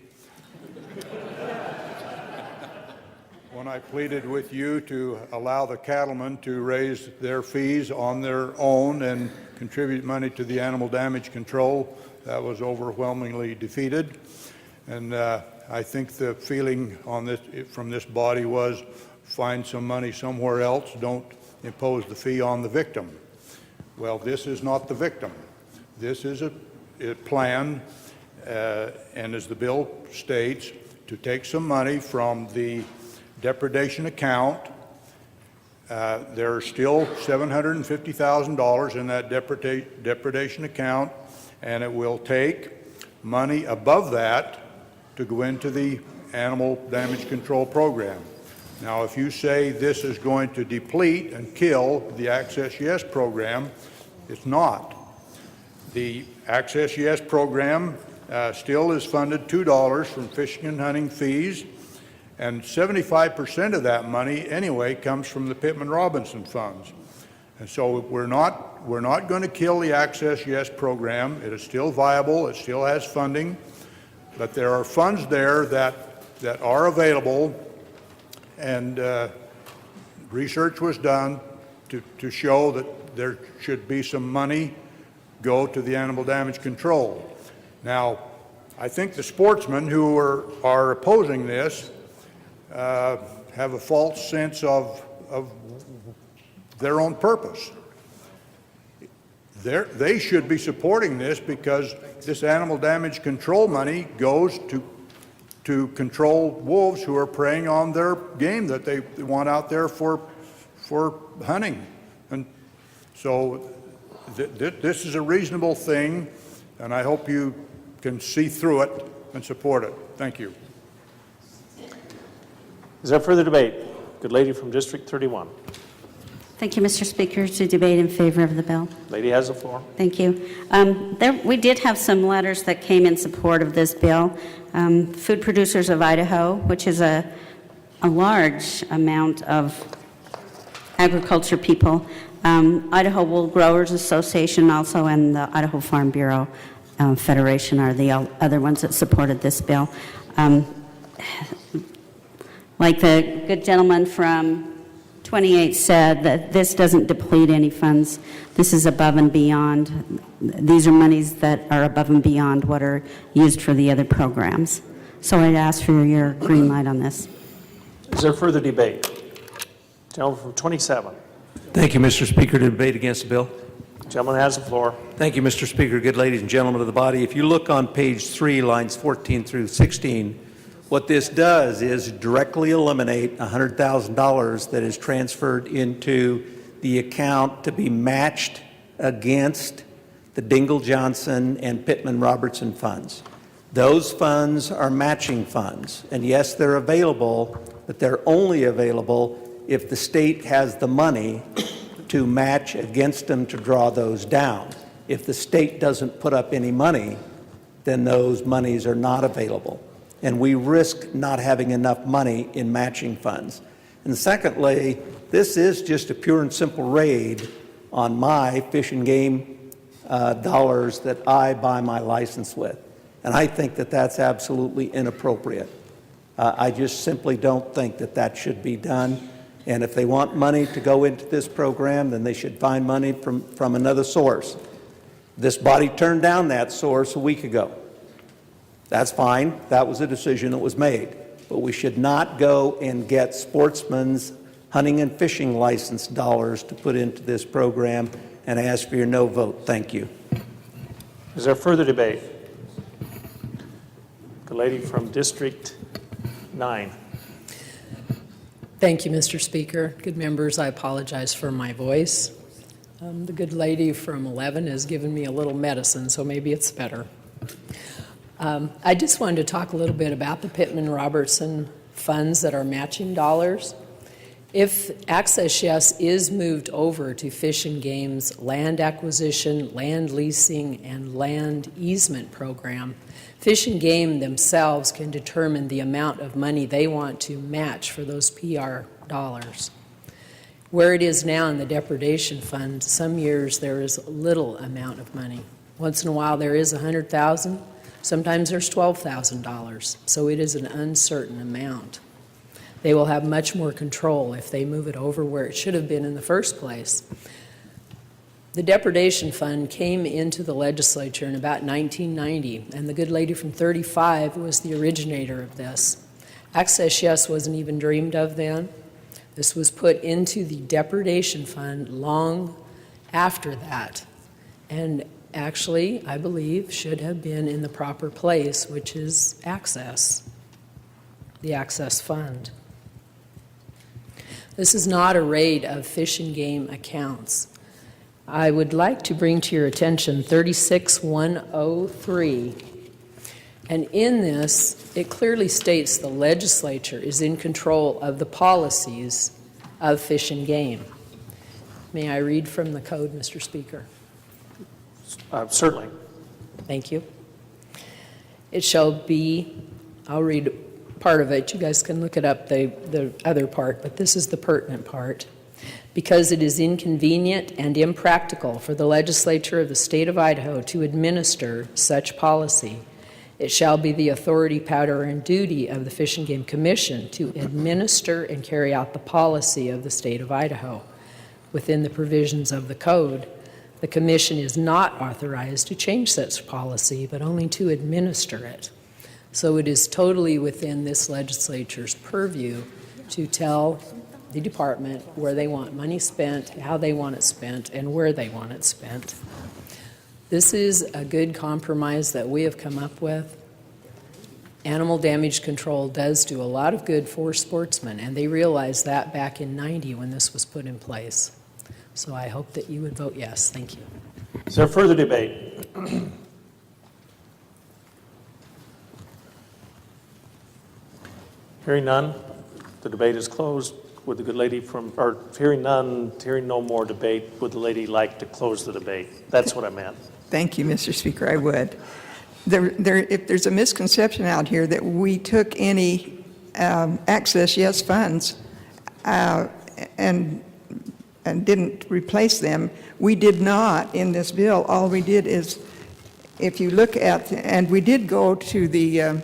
when I pleaded with you to allow the cattlemen to raise their fees on their own and contribute money to the animal damage control, that was overwhelmingly defeated. And I think the feeling on this from this body was find some money somewhere else, don't impose the fee on the victim. Well, this is not the victim. This is a plan, and as the bill states, to take some money from the depredation account. There are still $750,000 in that depredation account, and it will take money above that to go into the animal damage control program. Now, if you say this is going to deplete and kill the Access Yes program, it's not. The Access Yes program still is funded $2 from fishing and hunting fees, and 75% of that money anyway comes from the Pittman-Robinson funds. And so we're not going to kill the Access Yes program. It is still viable. It still has funding, but there are funds there that are available, and research was done to show there should be some money go to the animal damage control. Now, I think the sportsmen who are opposing this have a false sense of their own purpose. They should be supporting this because this animal damage control money goes to control wolves who are preying on their game that they want out there for hunting. And so this is a reasonable thing, and I hope you can see through it and support it. Thank you. Is there further debate? Good lady from District 31. Thank you, Mr. Speaker, to debate in favor of the bill. Lady has the floor. Thank you. We did have some letters that came in support of this bill. Food Producers of Idaho, which is a large amount of agriculture people, Idaho Wool Growers Association also, and the Idaho Farm Bureau Federation are the other ones that supported this bill. Like the good gentleman from 28 said, that this doesn't deplete any funds. This is above and beyond. These are monies that are above and beyond what are used for the other programs. So I'd ask for your green light on this. Is there further debate? Gentleman from 27. Thank you, Mr. Speaker, to debate against the bill. Gentleman has the floor. Thank you, Mr. Speaker. Good ladies and gentlemen of the body. If you look on page 3, lines 14 through 16, what this does is directly eliminate $100,000 that is transferred into the account to be matched against the Dingle Johnson and Pittman Robertson funds. Those funds are matching funds, and yes, they're available, but they're only available if the state has the money to match against them to draw those down. If the state doesn't put up any money, then those monies are not available. And we risk not having enough money in matching funds. And secondly, this is just a pure and simple raid on my fish and game dollars that I buy my license with. And I think that that's absolutely inappropriate. I just simply don't think that that should be done. And if they want money to go into this program, then they should find money from another source. This body turned down that source a week ago. That's fine. That was a decision that was made. But we should not go and get sportsmen's hunting and fishing license dollars to put into this program, and I ask for your no vote. Thank you. Is there further debate? The lady from District 9. Thank you, Mr. Speaker. Good members, I apologize for my voice. The good lady from 11 has given me a little medicine, so maybe it's better. I just wanted to talk a little bit about the Pittman-Robertson funds that are matching dollars. If Access Yes is moved over to Fish and Game's land acquisition, land leasing, and land easement program, Fish and Game themselves can determine the amount of money they want to match for those PR dollars. Where it is now in the depredation fund, some years there is little amount of money. Once in a while there is $100,000. Sometimes there's $12,000, so it is an uncertain amount. They will have much more control if they move it over where it should have been in the first place. The depredation fund came into the legislature in about 1990, and the good lady from 35 was the originator of this. Access Yes wasn't even dreamed of then. This was put into the depredation fund long after that, and actually, I believe, should have been in the proper place, which is Access, the Access Fund. This is not a raid of Fish and Game accounts. I would like to bring to your attention 36103. And in this, it clearly states the legislature is in control of the policies of Fish and Game. May I read from the code, Mr. Speaker? Certainly. Thank you. It shall be, I'll read part of it. You guys can look it up, the other part, but this is the pertinent part. Because it is inconvenient and impractical for the legislature of the state of Idaho to administer such policy, it shall be the authority, power, and duty of the Fish and Game Commission to administer and carry out the policy of the state of Idaho. within the provisions of the code. The commission is not authorized to change such policy, but only to administer it. So it is totally within this legislature's purview to tell the department where they want money spent, how they want it spent, and where they want it spent. This is a good compromise that we have come up with. Animal damage control does do a lot of good for sportsmen, and they realized that back in '90 when this was put in place. So I hope that you would vote yes. Thank you. Is there further debate? Hearing none, the debate is closed. Would the good lady from, or hearing none, hearing no more debate, would the lady like to close the debate? That's what I meant. Thank you, Mr. Speaker, I would. If there's a misconception out here that we took any Access Yes funds and didn't replace them, we did not in this bill. All we did is, if you look at, and we did go to the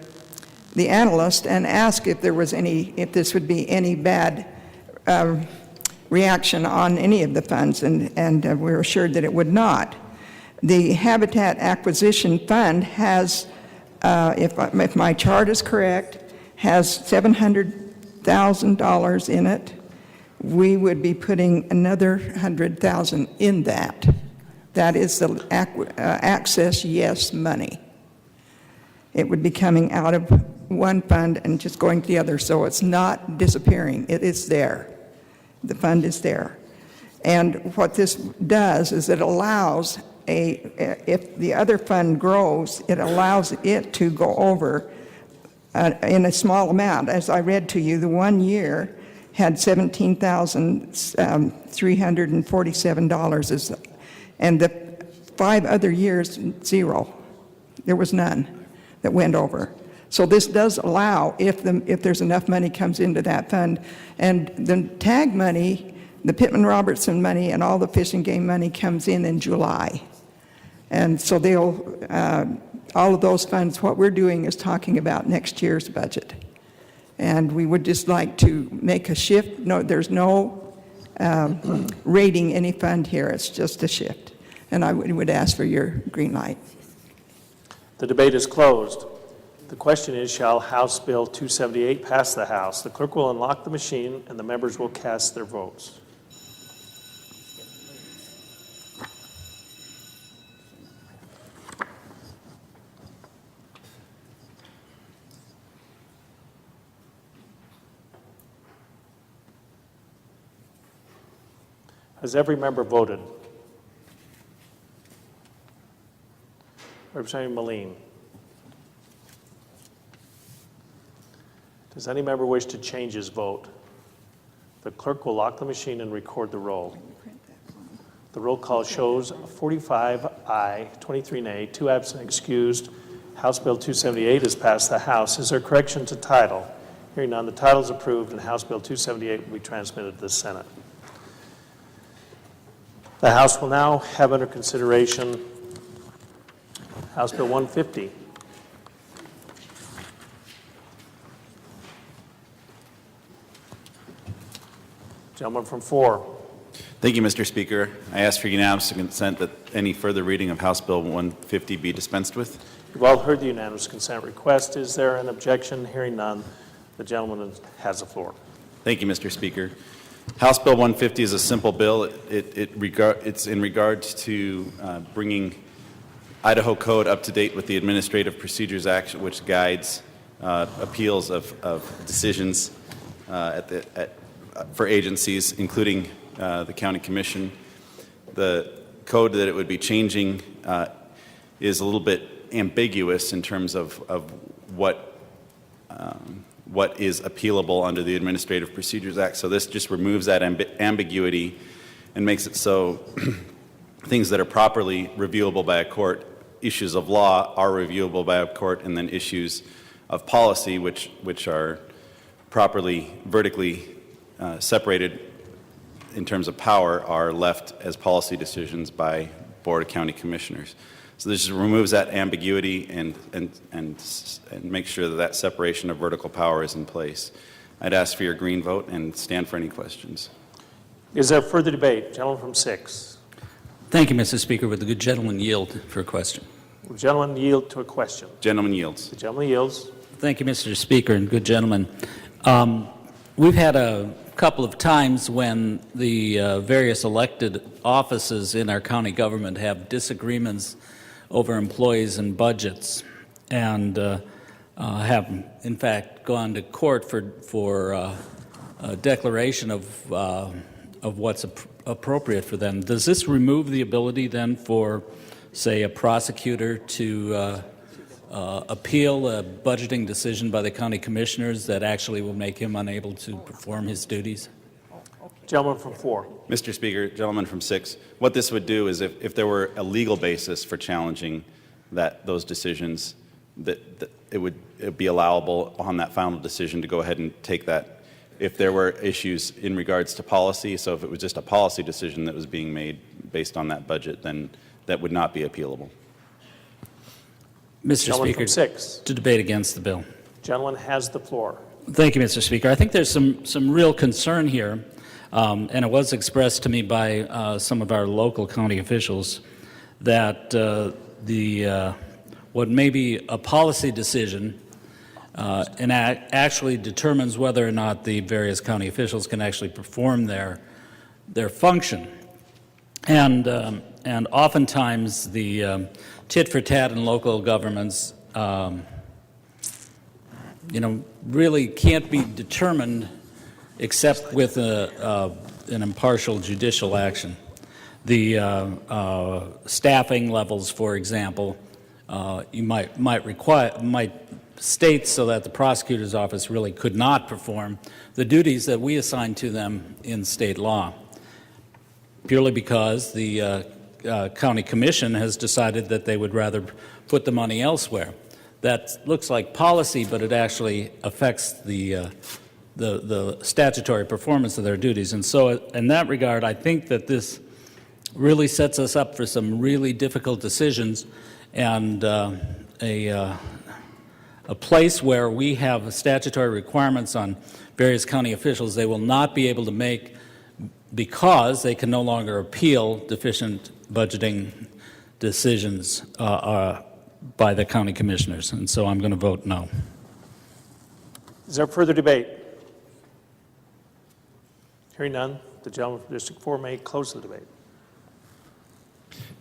analyst and ask if there was any, if this would be any bad reaction on any of the funds, and we were assured that it would not. The Habitat Acquisition Fund has, if my chart is correct, has $700,000 in it. We would be putting another $100,000 in that. That is the Access Yes money. It would be coming out of one fund and just going to the other, so it's not disappearing. It is there. The fund is there. And what this does is it allows if the other fund grows, it allows it to go over in a small amount. As I read to you, the 1 year had $17,347, and the 5 other years, 0. There was none that went over. So this does allow, if there's enough money comes into that fund, and the tag money, the Pittman-Robertson money, and all the fish and game money comes in July. And so all of those funds, what we're doing is talking about next year's budget. And we would just like to make a shift. No, there's no rating any fund here. It's just a shift. And I would ask for your green light. The debate is closed. The question is, shall House Bill 278 pass the House? The clerk will unlock the machine and the members will cast their votes. Has every member voted? Representative Moline. Does any member wish to change his vote? The clerk will lock the machine and record the roll. The roll call shows 45 aye, 23 nay, 2 absent excused. House Bill 278 has passed the House. Is there correction to title? Hearing none, the title is approved and House Bill 278 will be transmitted to the Senate. The House will now have under consideration House Bill 150. Gentleman from 4. Thank you, Mr. Speaker. I ask for unanimous consent that any further reading of House Bill 150 be dispensed with. You've all heard the unanimous consent request. Is there an objection? Hearing none, the gentleman has the floor. Thank you, Mr. Speaker. House Bill 150 is a simple bill. It's in regards to bringing Idaho Code up to date with the Administrative Procedures Act, which guides appeals of decisions for agencies, including the County Commission. The code that it would be changing is a little bit ambiguous in terms of what is appealable under the Administrative Procedures Act. So this just removes that ambiguity and makes it so things that are properly reviewable by a court, issues of law, are reviewable by a court, and then issues of policy, which are properly vertically separated in terms of power, are left as policy decisions by Board of County Commissioners. So this just removes that ambiguity and makes sure that separation of vertical power is in place. I'd ask for your green vote and stand for any questions. Is there further debate? Gentleman from 6. Thank you, Mr. Speaker. Would the good gentleman yield for a question? Will the gentleman yield to a question? Gentleman yields. The gentleman yields. Thank you, Mr. Speaker, and good gentlemen. We've had a couple of times when the various elected offices in our county government have disagreements over employees and budgets, and have, in fact, gone to court for a declaration of what's appropriate for them. Does this remove the ability then for, say, a prosecutor to appeal a budgeting decision by the county commissioners that actually will make him unable to perform his duties? Gentleman from 4. Mr. Speaker, gentleman from 6, what this would do is if there were a legal basis for challenging those decisions, that it would be allowable on that final decision to go ahead and take that. If there were issues in regards to policy, so if it was just a policy decision that was being made based on that budget, then that would not be appealable. Mr. Gentleman Speaker, from 6. to debate against the bill. Gentleman has the floor. Thank you, Mr. Speaker. I think there's some real concern here, and it was expressed to me by some of our local county officials that what may be a policy decision and actually determines whether or not the various county officials can actually perform their function. And oftentimes the tit for tat in local governments, really can't be determined except with an impartial judicial action. The staffing levels, for example, you might state so that the prosecutor's office really could not perform the duties that we assign to them in state law, purely because the county commission has decided that they would rather put the money elsewhere. That looks like policy, but it actually affects the statutory performance of their duties. And so in that regard, I think that this really sets us up for some really difficult decisions, and a place where we have statutory requirements on various county officials they will not be able to make because they can no longer appeal deficient budgeting decisions by the county commissioners. And so I'm going to vote no. Is there further debate? Hearing none, the gentleman from District 4 may close the debate.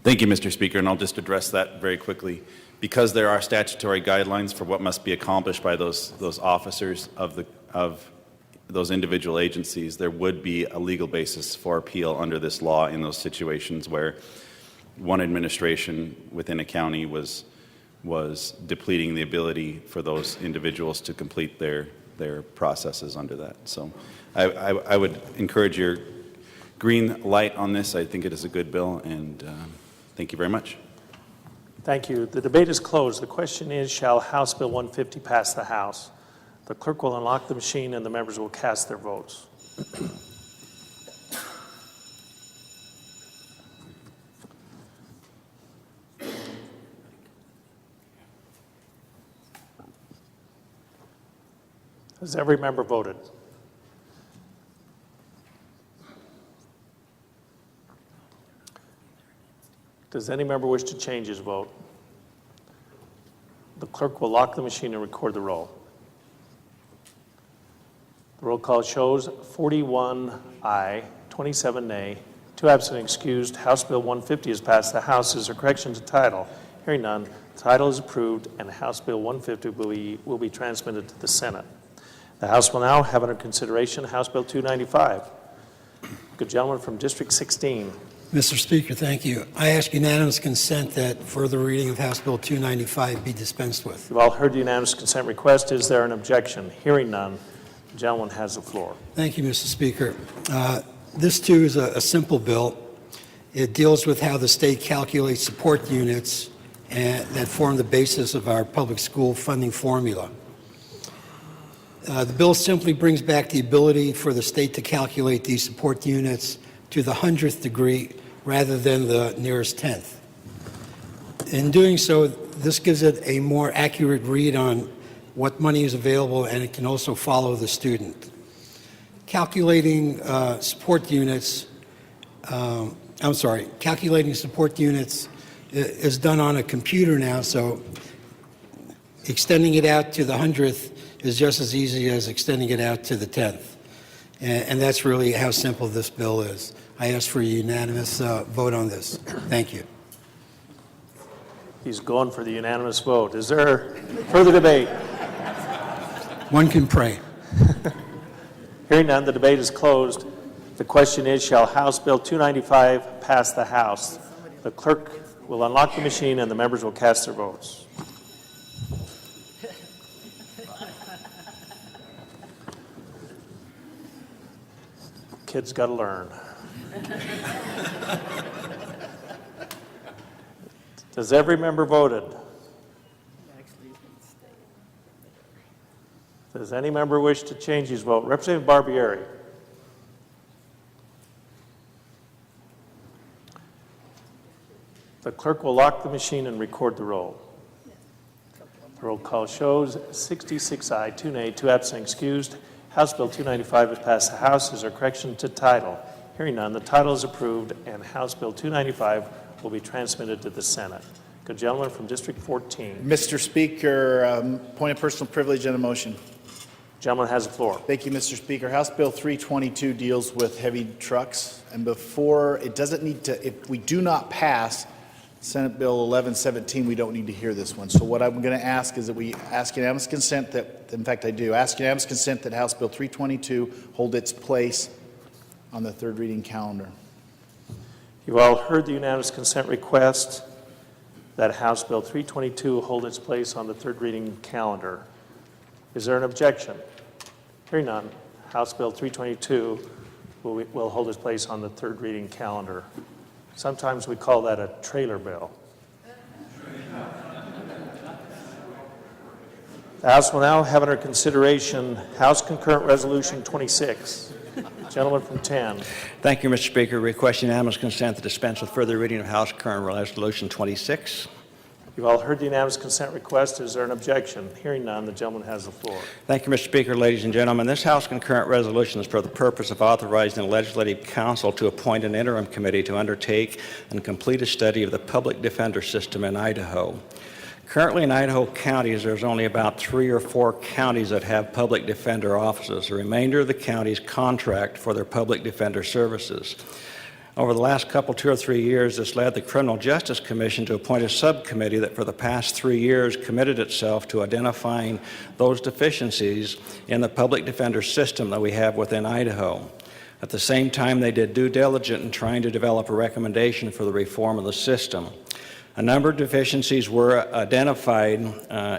Thank you, Mr. Speaker, and I'll just address that very quickly. Because there are statutory guidelines for what must be accomplished by those officers of those individual agencies, there would be a legal basis for appeal under this law in those situations where one administration within a county was depleting the ability for those individuals to complete their processes under that. So I would encourage your green light on this. I think it is a good bill, and thank you very much. Thank you. The debate is closed. The question is, shall House Bill 150 pass the House? The clerk will unlock the machine and the members will cast their votes. Has every member voted? Does any member wish to change his vote? The clerk will lock the machine and record the roll. The roll call shows 41 aye, 27 nay, 2 absent and excused. House Bill 150 is passed. The House. Is there correction to title? Hearing none, the title is approved and House Bill 150 will be transmitted to the Senate. The House will now have under consideration House Bill 295. Good gentleman from District 16. Mr. Speaker, thank you. I ask unanimous consent that further reading of House Bill 295 be dispensed with. You've all heard the unanimous consent request. Is there an objection? Hearing none, the gentleman has the floor. Thank you, Mr. Speaker. This, too, is a simple bill. It deals with how the state calculates support units that form the basis of our public school funding formula. The bill simply brings back the ability for the state to calculate these support units to the 100th degree rather than the nearest 10th. In doing so, this gives it a more accurate read on what money is available, and it can also follow the student. calculating support units, calculating support units is done on a computer now, so extending it out to the 100th is just as easy as extending it out to the 10th. And that's really how simple this bill is. I ask for a unanimous vote on this. Thank you. He's going for the unanimous vote. Is there further debate? One can pray. Hearing none, the debate is closed. The question is, shall House Bill 295 pass the House? The clerk will unlock the machine and the members will cast their votes. Kids got to learn. Does every member voted? Does any member wish to change his vote? Representative Barbieri. The clerk will lock the machine and record the roll. The roll call shows 66 aye, 2 nay, 2 absent, excused. House Bill 295 has passed the House. Is there correction to title? Hearing none, the title is approved and House Bill 295 will be transmitted to the Senate. Good gentleman from District 14. Mr. Speaker, point of personal privilege and a motion. Gentleman has the floor. Thank you, Mr. Speaker. House Bill 322 deals with heavy trucks, and before, it doesn't need to, if we do not pass Senate Bill 1117, we don't need to hear this one. So what I'm going to ask is that we ask unanimous consent that, in fact I do, ask unanimous consent that House Bill 322 hold its place on the third reading calendar. You've all heard the unanimous consent request that House Bill 322 hold its place on the third reading calendar. Is there an objection? Hearing none, House Bill 322 will hold its place on the third reading calendar. Sometimes we call that a trailer bill. The House will now have under consideration House Concurrent Resolution 26. Gentleman from 10. Thank you, Mr. Speaker. Request unanimous consent to dispense with further reading of House Current Resolution 26. You've all heard the unanimous consent request. Is there an objection? Hearing none, the gentleman has the floor. Thank you, Mr. Speaker. Ladies and gentlemen, this House concurrent resolution is for the purpose of authorizing the Legislative Council to appoint an interim committee to undertake and complete a study of the public defender system in Idaho. Currently in Idaho counties, there's only about 3 or 4 counties that have public defender offices. The remainder of the counties contract for their public defender services. Over the last 2 or 3 years, this led the Criminal Justice Commission to appoint a subcommittee that for the past 3 years committed itself to identifying those deficiencies in the public defender system that we have within Idaho. At the same time, they did due diligence in trying to develop a recommendation for the reform of the system. A number of deficiencies were identified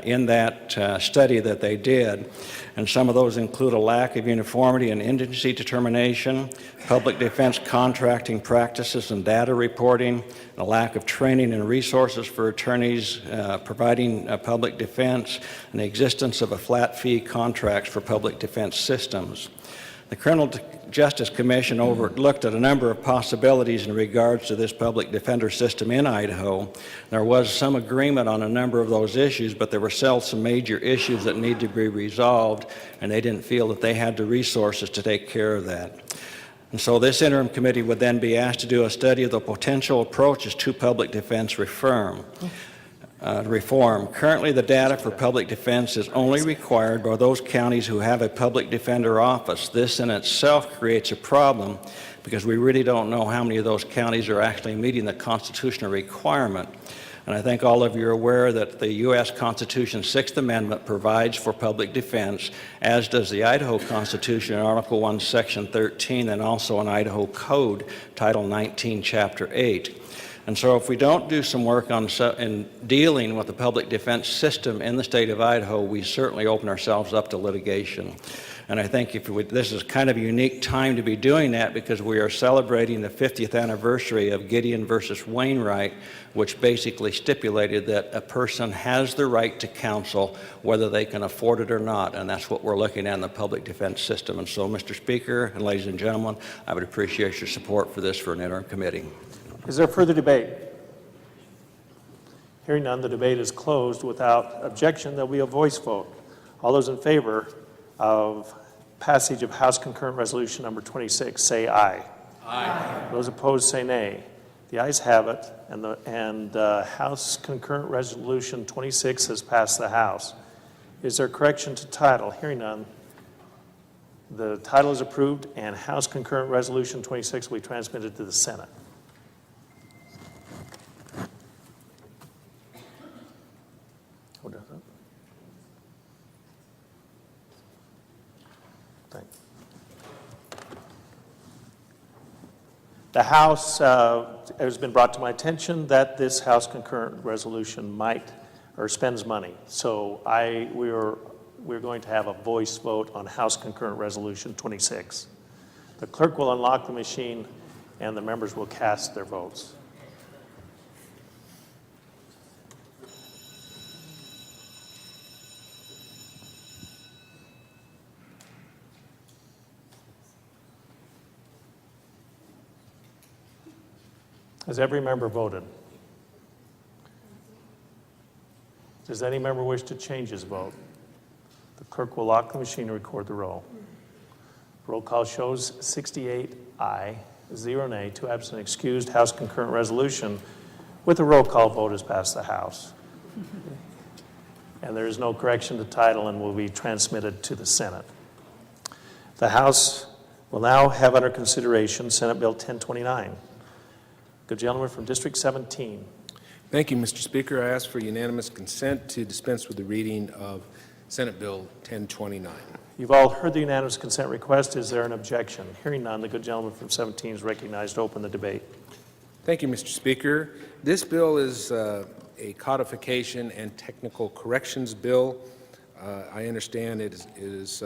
in that study that they did, and some of those include a lack of uniformity in indigency determination, public defense contracting practices and data reporting, a lack of training and resources for attorneys providing public defense, and the existence of a flat fee contracts for public defense systems. The Criminal Justice Commission looked at a number of possibilities in regards to this public defender system in Idaho. There was some agreement on a number of those issues, but there were still some major issues that need to be resolved, and they didn't feel that they had the resources to take care of that. And so this interim committee would then be asked to do a study of the potential approaches to public defense reform. Currently, the data for public defense is only required by those counties who have a public defender office. This in itself creates a problem because we really don't know how many of those counties are actually meeting the constitutional requirement. And I think all of you are aware that the U.S. Constitution's 6th Amendment provides for public defense, as does the Idaho Constitution in Article 1, Section 13, and also an Idaho Code, Title 19, Chapter 8. And so if we don't do some work in dealing with the public defense system in the state of Idaho, we certainly open ourselves up to litigation. And I think this is kind of a unique time to be doing that because we are celebrating the 50th anniversary of Gideon versus Wainwright, which basically stipulated that a person has the right to counsel whether they can afford it or not. And that's what we're looking at in the public defense system. And so, Mr. Speaker and ladies and gentlemen, I would appreciate your support for this for an interim committee. Is there further debate? Hearing none, the debate is closed. Without objection, there will be a voice vote. All those in favor of passage of House Concurrent Resolution Number 26, say aye. Aye. Those opposed, say nay. The ayes have it, and House Concurrent Resolution 26 has passed the House. Is there correction to title? Hearing none. The title is approved, and House Concurrent Resolution 26 will be transmitted to the Senate. Who does it? Thank you. The House, it has been brought to my attention that this House Concurrent Resolution spends money. So we're going to have a voice vote on House Concurrent Resolution 26. The clerk will unlock the machine and the members will cast their votes. Has every member voted? Does any member wish to change his vote? The clerk will lock the machine and record the roll. Roll call shows 68 aye, 0 nay, 2 absent, excused. House Concurrent Resolution with a roll call vote has passed the House. And there is no correction to title and will be transmitted to the Senate. The House will now have under consideration Senate Bill 1029. Good gentleman from District 17. Thank you, Mr. Speaker. I ask for unanimous consent to dispense with the reading of Senate Bill 1029. You've all heard the unanimous consent request. Is there an objection? Hearing none, the good gentleman from 17 is recognized to open the debate. Thank you, Mr. Speaker. This bill is a codification and technical corrections bill. I understand it is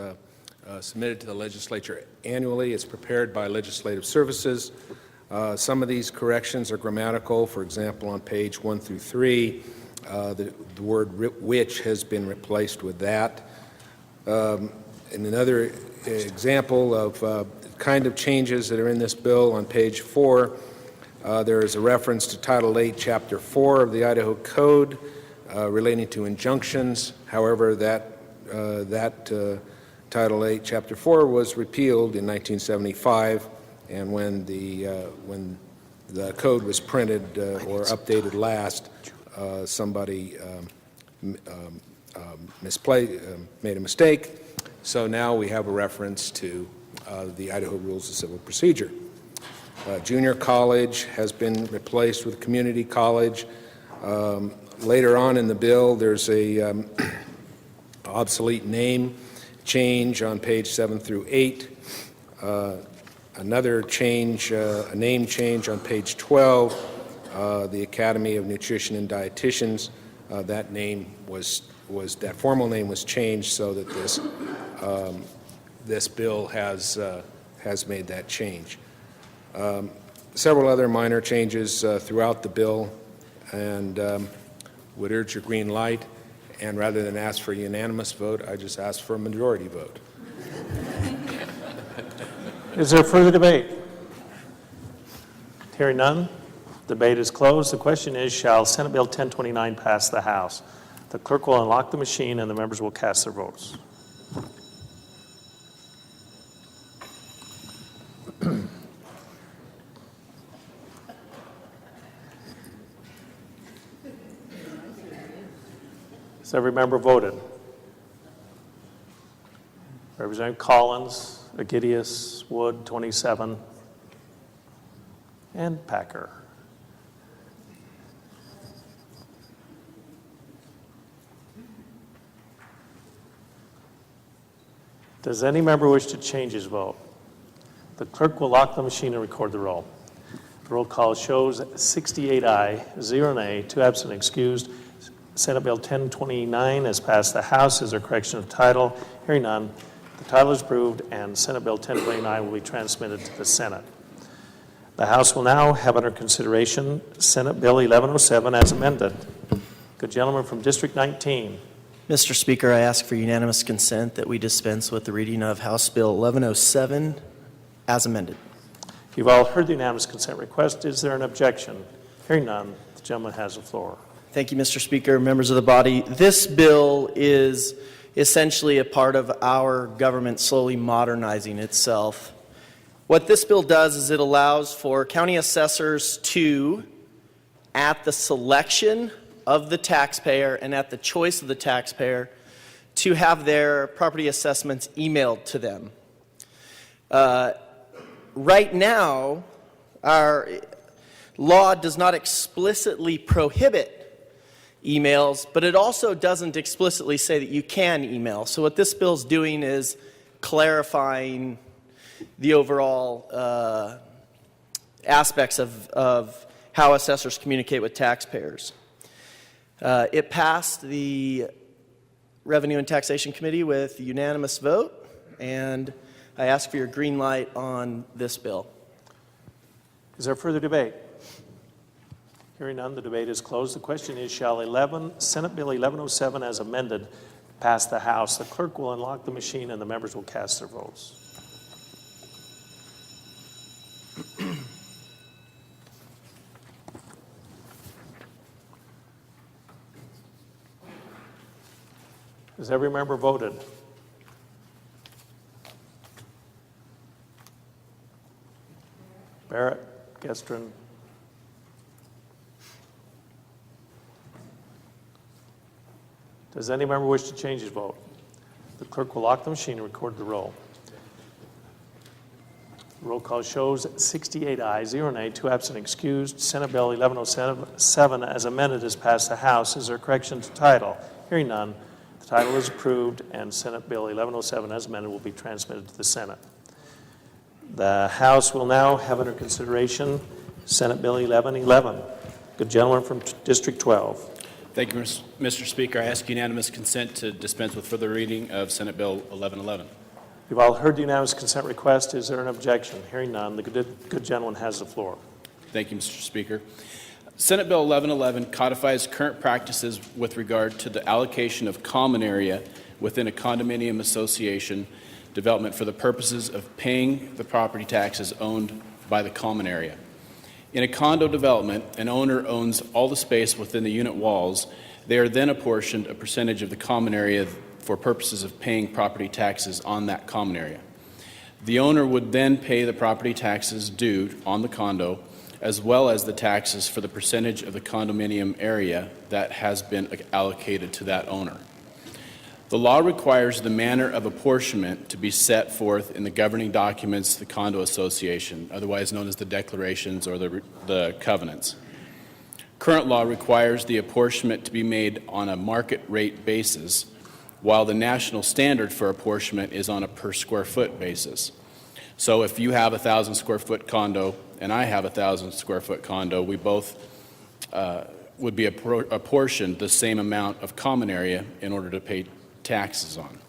submitted to the legislature annually. It's prepared by Legislative Services. Some of these corrections are grammatical. For example, on page 1 through 3, the word which has been replaced with that. And another example of kind of changes that are in this bill, on page 4, there is a reference to Title 8, Chapter 4 of the Idaho Code relating to injunctions. However, that Title 8, Chapter 4 was repealed in 1975. And when the code was printed or updated last, somebody made a mistake. So now we have a reference to the Idaho Rules of Civil Procedure. Junior college has been replaced with community college. Later on in the bill, there's a obsolete name change on page 7 through 8. Another change, a name change on page 12, the Academy of Nutrition and Dietitians. That name that formal name was changed so that this bill has made that change. Several other minor changes throughout the bill, and would urge your green light. And rather than ask for a unanimous vote, I just ask for a majority vote. Is there further debate? Hearing none, debate is closed. The question is, shall Senate Bill 1029 pass the House? The clerk will unlock the machine and the members will cast their votes. Has every member voted? Representative Collins, Agidius, Wood, 27, and Packer. Does any member wish to change his vote? The clerk will lock the machine and record the roll. The roll call shows 68 aye, 0 nay, 2 absent, excused. Senate Bill 1029 has passed the House. Is there correction of title? Hearing none. The title is approved, and Senate Bill 1029 will be transmitted to the Senate. The House will now have under consideration Senate Bill 1107 as amended. Good gentleman from District 19. Mr. Speaker, I ask for unanimous consent that we dispense with the reading of House Bill 1107 as amended. You've all heard the unanimous consent request. Is there an objection? Hearing none, the gentleman has the floor. Thank you, Mr. Speaker, members of the body. This bill is essentially a part of our government slowly modernizing itself. What this bill does is it allows for county assessors to, at the selection of the taxpayer and at the choice of the taxpayer, to have their property assessments emailed to them. Right now, our law does not explicitly prohibit emails, but it also doesn't explicitly say that you can email. So what this bill is doing is clarifying the overall aspects of how assessors communicate with taxpayers. It passed the Revenue and Taxation Committee with a unanimous vote, and I ask for your green light on this bill. Is there further debate? Hearing none, the debate is closed. The question is, shall Senate Bill 1107 as amended pass the House? The clerk will unlock the machine and the members will cast their votes. Has every member voted? Barrett, Gestrin. Does any member wish to change his vote? The clerk will lock the machine and record the roll. Roll call shows 68 ayes, 0 nay, 2 absent excused. Senate Bill 1107 as amended has passed the House. Is there a correction to title? Hearing none, the title is approved and Senate Bill 1107 as amended will be transmitted to the Senate. The House will now have under consideration Senate Bill 1111. Good gentleman from District 12. Thank you, Mr. Speaker. I ask unanimous consent to dispense with further reading of Senate Bill 1111. You've all heard the unanimous consent request. Is there an objection? Hearing none, the good gentleman has the floor. Thank you, Mr. Speaker. Senate Bill 1111 codifies current practices with regard to the allocation of common area within a condominium association development for the purposes of paying the property taxes owned by the common area. In a condo development, an owner owns all the space within the unit walls. They are then apportioned a percentage of the common area for purposes of paying property taxes on that common area. The owner would then pay the property taxes due on the condo, as well as the taxes for the percentage of the condominium area that has been allocated to that owner. The law requires the manner of apportionment to be set forth in the governing documents of the condo association, otherwise known as the declarations or the covenants. Current law requires the apportionment to be made on a market rate basis, while the national standard for apportionment is on a per square foot basis. So if you have a 1,000 square foot condo and I have a 1,000 square foot condo, we both would be apportioned the same amount of common area in order to pay taxes on.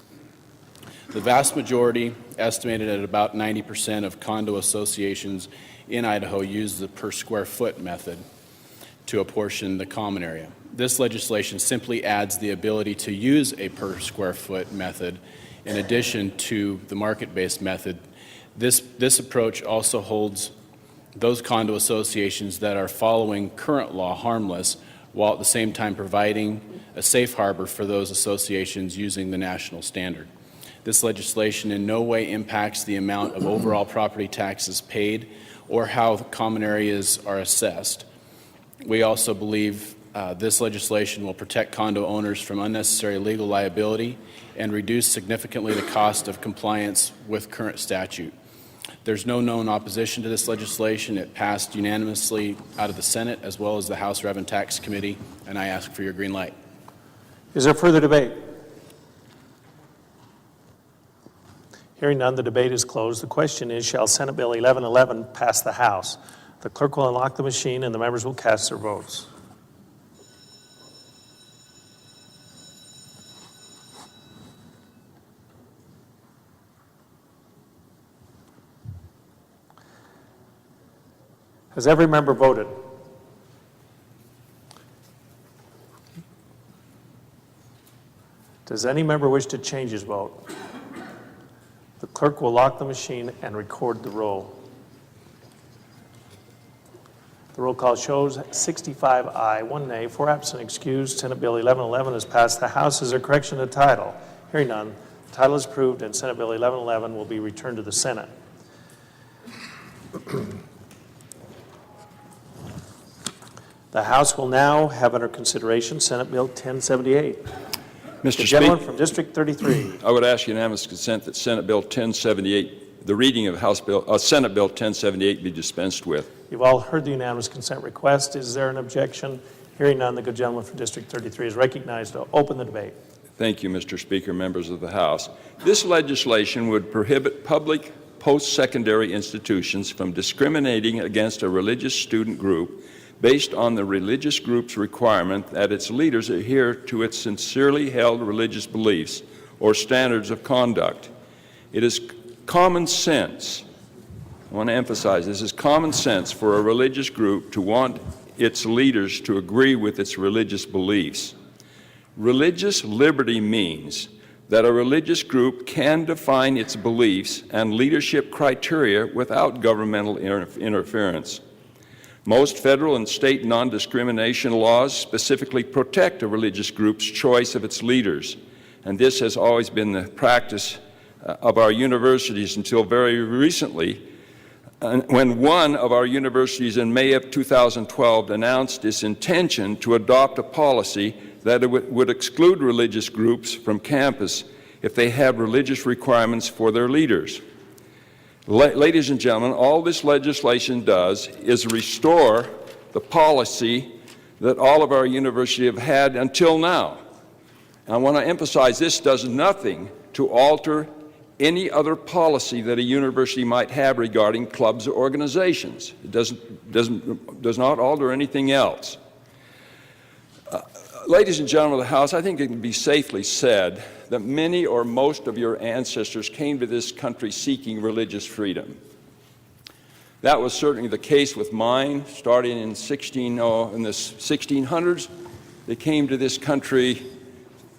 The vast majority, estimated at about 90% of condo associations in Idaho, use the per square foot method to apportion the common area. This legislation simply adds the ability to use a per square foot method in addition to the market-based method. This approach also holds those condo associations that are following current law harmless, while at the same time providing a safe harbor for those associations using the national standard. This legislation in no way impacts the amount of overall property taxes paid or how common areas are assessed. We also believe this legislation will protect condo owners from unnecessary legal liability and reduce significantly the cost of compliance with current statute. There's no known opposition to this legislation. It passed unanimously out of the Senate as well as the House Revenue and Tax Committee, and I ask for your green light. Is there further debate? Hearing none, the debate is closed. The question is, shall Senate Bill 1111 pass the House? The clerk will unlock the machine and the members will cast their votes. Has every member voted? Does any member wish to change his vote? The clerk will lock the machine and record the roll. The roll call shows 65 aye, 1 nay, 4 absent excused. Senate Bill 1111 has passed the House. Is there correction to title? Hearing none, the title is approved and Senate Bill 1111 will be returned to the Senate. The House will now have under consideration Senate Bill 1078. The gentleman from District 33. I would ask unanimous consent that Senate Bill 1078, the reading of Senate Bill 1078 be dispensed with. You've all heard the unanimous consent request. Is there an objection? Hearing none, the good gentleman from District 33 is recognized to open the debate. Thank you, Mr. Speaker, members of the House. This legislation would prohibit public post-secondary institutions from discriminating against a religious student group based on the religious group's requirement that its leaders adhere to its sincerely held religious beliefs or standards of conduct. It is common sense, I want to emphasize this, is common sense for a religious group to want its leaders to agree with its religious beliefs. Religious liberty means that a religious group can define its beliefs and leadership criteria without governmental interference. Most federal and state non-discrimination laws specifically protect a religious group's choice of its leaders, and this has always been the practice of our universities until very recently, when one of our universities in May of 2012 announced its intention to adopt a policy that would exclude religious groups from campus if they had religious requirements for their leaders. Ladies and gentlemen, all this legislation does is restore the policy that all of our universities have had until now. And I want to emphasize this does nothing to alter any other policy that a university might have regarding clubs or organizations. It does not alter anything else. Ladies and gentlemen of the House, I think it can be safely said that many or most of your ancestors came to this country seeking religious freedom. That was certainly the case with mine, starting in the 1600s. They came to this country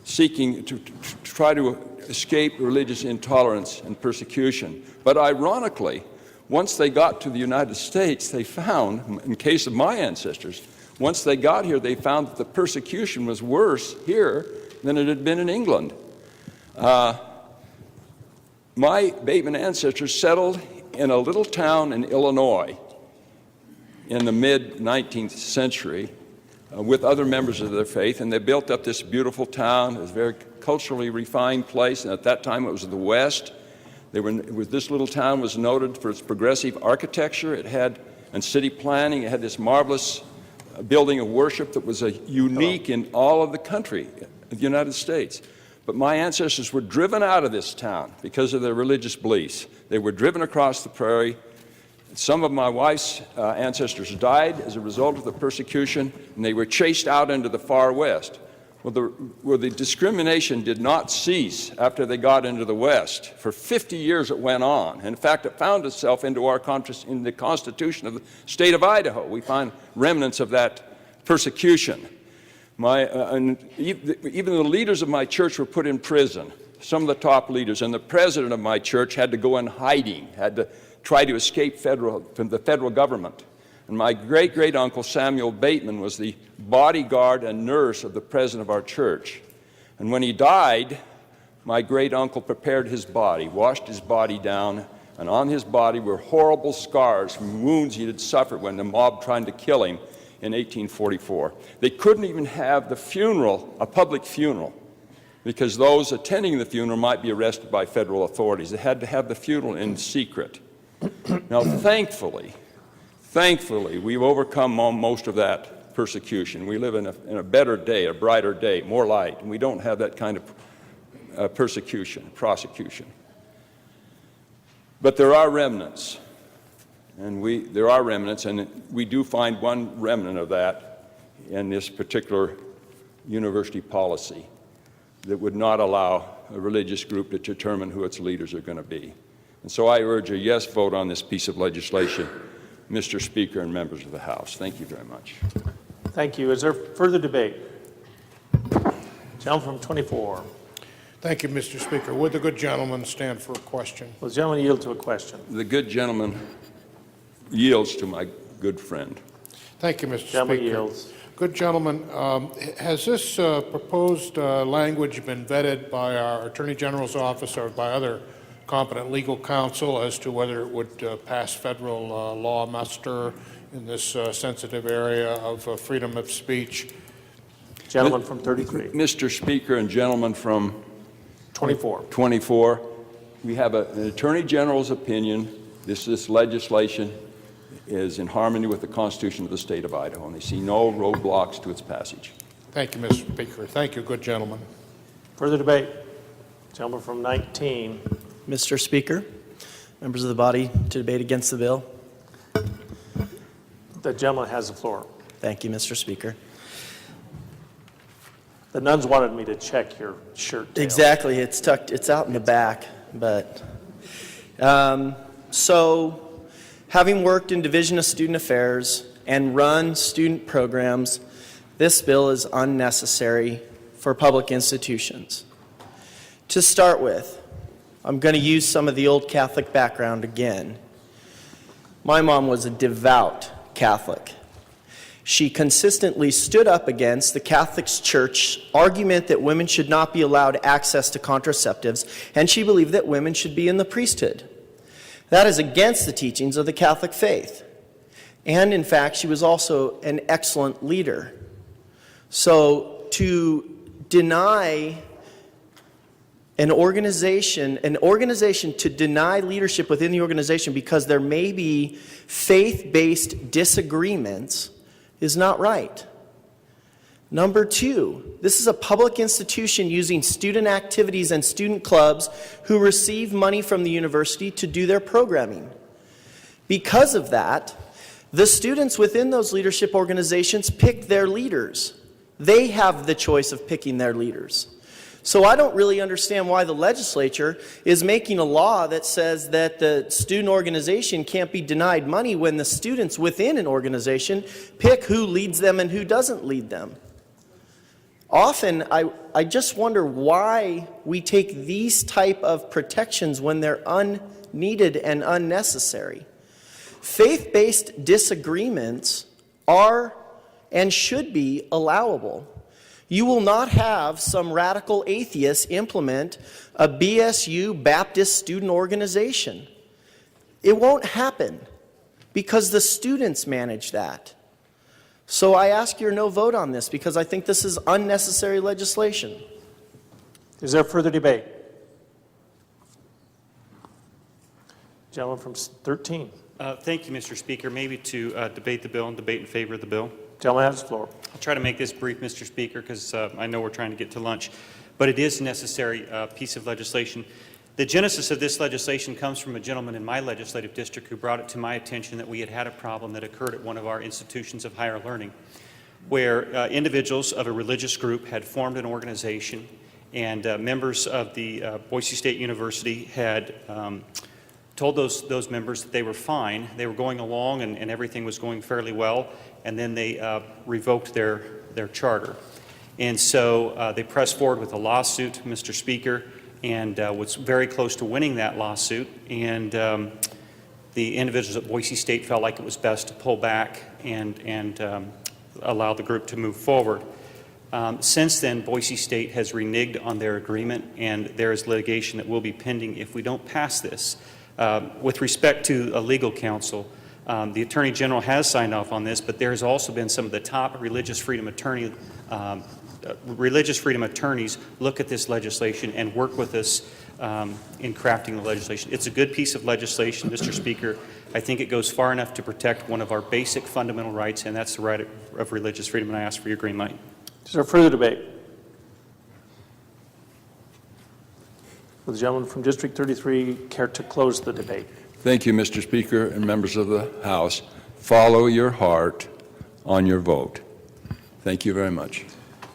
seeking to try to escape religious intolerance and persecution. But ironically, once they got to the United States, they found, in the case of my ancestors, once they got here, they found that the persecution was worse here than it had been in England. My Bateman ancestors settled in a little town in Illinois in the mid-19th century with other members of their faith, and they built up this beautiful town. It was a very culturally refined place, and at that time it was the West. This little town was noted for its progressive architecture. It had, and city planning, it had this marvelous building of worship that was unique in all of the country, the United States. But my ancestors were driven out of this town because of their religious beliefs. They were driven across the prairie. Some of my wife's ancestors died as a result of the persecution, and they were chased out into the far West. Well, the discrimination did not cease after they got into the West. For 50 years it went on. In fact, it found itself in the Constitution of the state of Idaho. We find remnants of that persecution. Even the leaders of my church were put in prison, some of the top leaders, and the president of my church had to go in hiding, had to try to escape from the federal government. And my great-great-uncle Samuel Bateman was the bodyguard and nurse of the president of our church. And when he died, my great-uncle prepared his body, washed his body down, and on his body were horrible scars from wounds he had suffered when the mob tried to kill him in 1844. They couldn't even have the funeral, a public funeral, because those attending the funeral might be arrested by federal authorities. They had to have the funeral in secret. Now, thankfully, we've overcome most of that persecution. We live in a better day, a brighter day, more light, and we don't have that kind of prosecution. But there are remnants, and we do find one remnant of that in this particular university policy that would not allow a religious group to determine who its leaders are going to be. And so I urge a yes vote on this piece of legislation, Mr. Speaker and members of the House. Thank you very much. Thank you. Is there further debate? Gentleman from 24. Thank you, Mr. Speaker. Would the good gentleman stand for a question? Will the gentleman yield to a question? The good gentleman yields to my good friend. Thank you, Mr. Gentleman Speaker. yields. Good gentleman, has this proposed language been vetted by our Attorney General's office or by other competent legal counsel as to whether it would pass federal law muster in this sensitive area of freedom of speech? Gentleman from 33. Mr. Speaker and gentleman from 24. 24, we have an Attorney General's opinion. This legislation is in harmony with the Constitution of the state of Idaho, and they see no roadblocks to its passage. Thank you, Mr. Speaker. Thank you, good gentleman. Further debate. Gentleman from 19. Mr. Speaker, members of the body, to debate against the bill. The gentleman has the floor. Thank you, Mr. Speaker. The nuns wanted me to check your shirt tail. Exactly. It's tucked, it's out in the back, but, so having worked in Division of Student Affairs and run student programs, this bill is unnecessary for public institutions. To start with, I'm going to use some of the old Catholic background again. My mom was a devout Catholic. She consistently stood up against the Catholic Church argument that women should not be allowed access to contraceptives, and she believed that women should be in the priesthood. That is against the teachings of the Catholic faith. And in fact, she was also an excellent leader. So to deny an organization to deny leadership within the organization because there may be faith-based disagreements is not right. Number two, this is a public institution using student activities and student clubs who receive money from the university to do their programming. Because of that, the students within those leadership organizations pick their leaders. They have the choice of picking their leaders. So I don't really understand why the legislature is making a law that says that the student organization can't be denied money when the students within an organization pick who leads them and who doesn't lead them. Often, I just wonder why we take these type of protections when they're unneeded and unnecessary. Faith-based disagreements are and should be allowable. You will not have some radical atheist implement a BSU Baptist student organization. It won't happen because the students manage that. So I ask your no vote on this because I think this is unnecessary legislation. Is there further debate? Gentleman from 13. Thank you, Mr. Speaker. Maybe to debate the bill and debate in favor of the bill. Gentleman has the floor. I'll try to make this brief, Mr. Speaker, because I know we're trying to get to lunch, but it is a necessary piece of legislation. The genesis of this legislation comes from a gentleman in my legislative district who brought it to my attention that we had a problem that occurred at one of our institutions of higher learning, where individuals of a religious group had formed an organization, and members of the Boise State University had told those members that they were fine, they were going along and everything was going fairly well, and then they revoked their charter. And so they pressed forward with a lawsuit, Mr. Speaker, and was very close to winning that lawsuit. And the individuals at Boise State felt like it was best to pull back and allow the group to move forward. Since then, Boise State has reneged on their agreement, and there is litigation that will be pending if we don't pass this. With respect to a legal counsel, the Attorney General has signed off on this, but there has also been some of the top religious freedom attorneys look at this legislation and work with us in crafting the legislation. It's a good piece of legislation, Mr. Speaker. I think it goes far enough to protect one of our basic fundamental rights, and that's the right of religious freedom, and I ask for your green light. Is there further debate? Will the gentleman from District 33 care to close the debate? Thank you, Mr. Speaker and members of the House. Follow your heart on your vote. Thank you very much.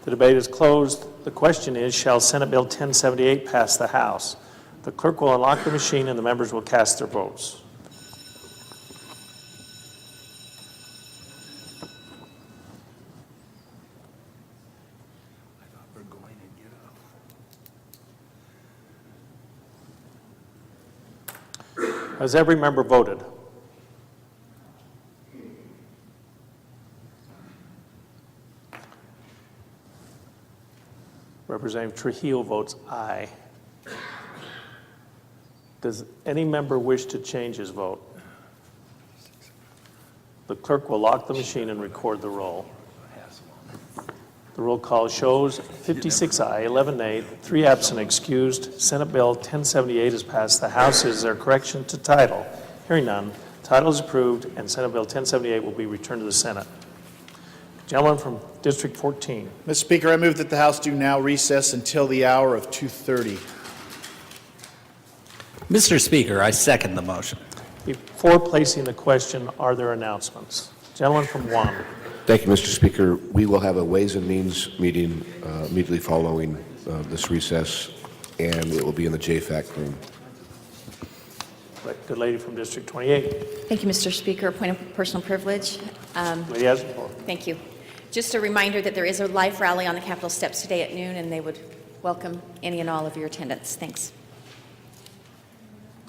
The debate is closed. The question is, shall Senate Bill 1078 pass the House? The clerk will unlock the machine and the members will cast their votes. Has every member voted? Representative Trujillo votes aye. Does any member wish to change his vote? The clerk will lock the machine and record the roll. The roll call shows 56 aye, 11 nay, 3 absent excused. Senate Bill 1078 is passed. The House. Is there correction to title? Hearing none, title is approved, and Senate Bill 1078 will be returned to the Senate. Gentleman from District 14. Mr. Speaker, I move that the House do now recess until the hour of 2:30. Mr. Speaker, I second the motion. Before placing the question, are there announcements? Gentleman from Guam. Thank you, Mr. Speaker. We will have a Ways and Means meeting immediately following this recess, and it will be in the JFAC room. Good lady from District 28. Thank you, Mr. Speaker. Point of personal privilege. Lady has the floor. Thank you. Just a reminder that there is a life rally on the Capitol steps today at noon, and they would welcome any and all of your attendance. Thanks.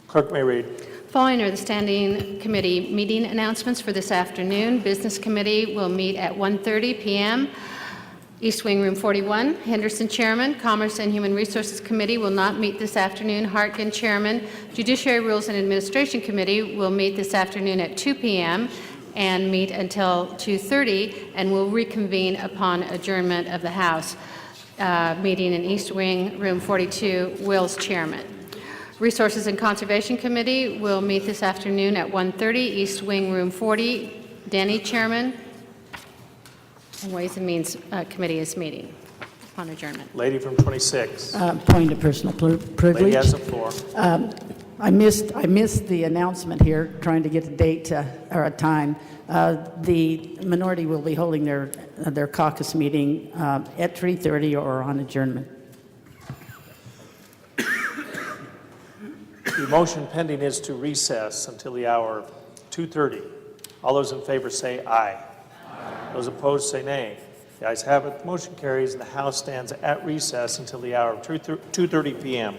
Clerk may read. Following are the Standing Committee meeting announcements for this afternoon. Business Committee will meet at 1:30 p.m. East Wing, Room 41. Henderson Chairman. Commerce and Human Resources Committee will not meet this afternoon. Hartgen Chairman. Judiciary Rules and Administration Committee will meet this afternoon at 2 p.m. and meet until 2:30, and will reconvene upon adjournment of the House. Meeting in East Wing, Room 42. Wills Chairman. Resources and Conservation Committee will meet this afternoon at 1:30, East Wing, Room 40. Denny, Chairman. And Ways and Means Committee is meeting upon adjournment. Lady from 26. Point of personal privilege. Lady has the floor. I missed the announcement here, trying to get a date or a time. The minority will be holding their caucus meeting at 3:30 or on adjournment. The motion pending is to recess until the hour of 2:30. All those in favor say aye. Those opposed say nay. The ayes have it. The motion carries, and the House stands at recess until the hour of 2:30 p.m.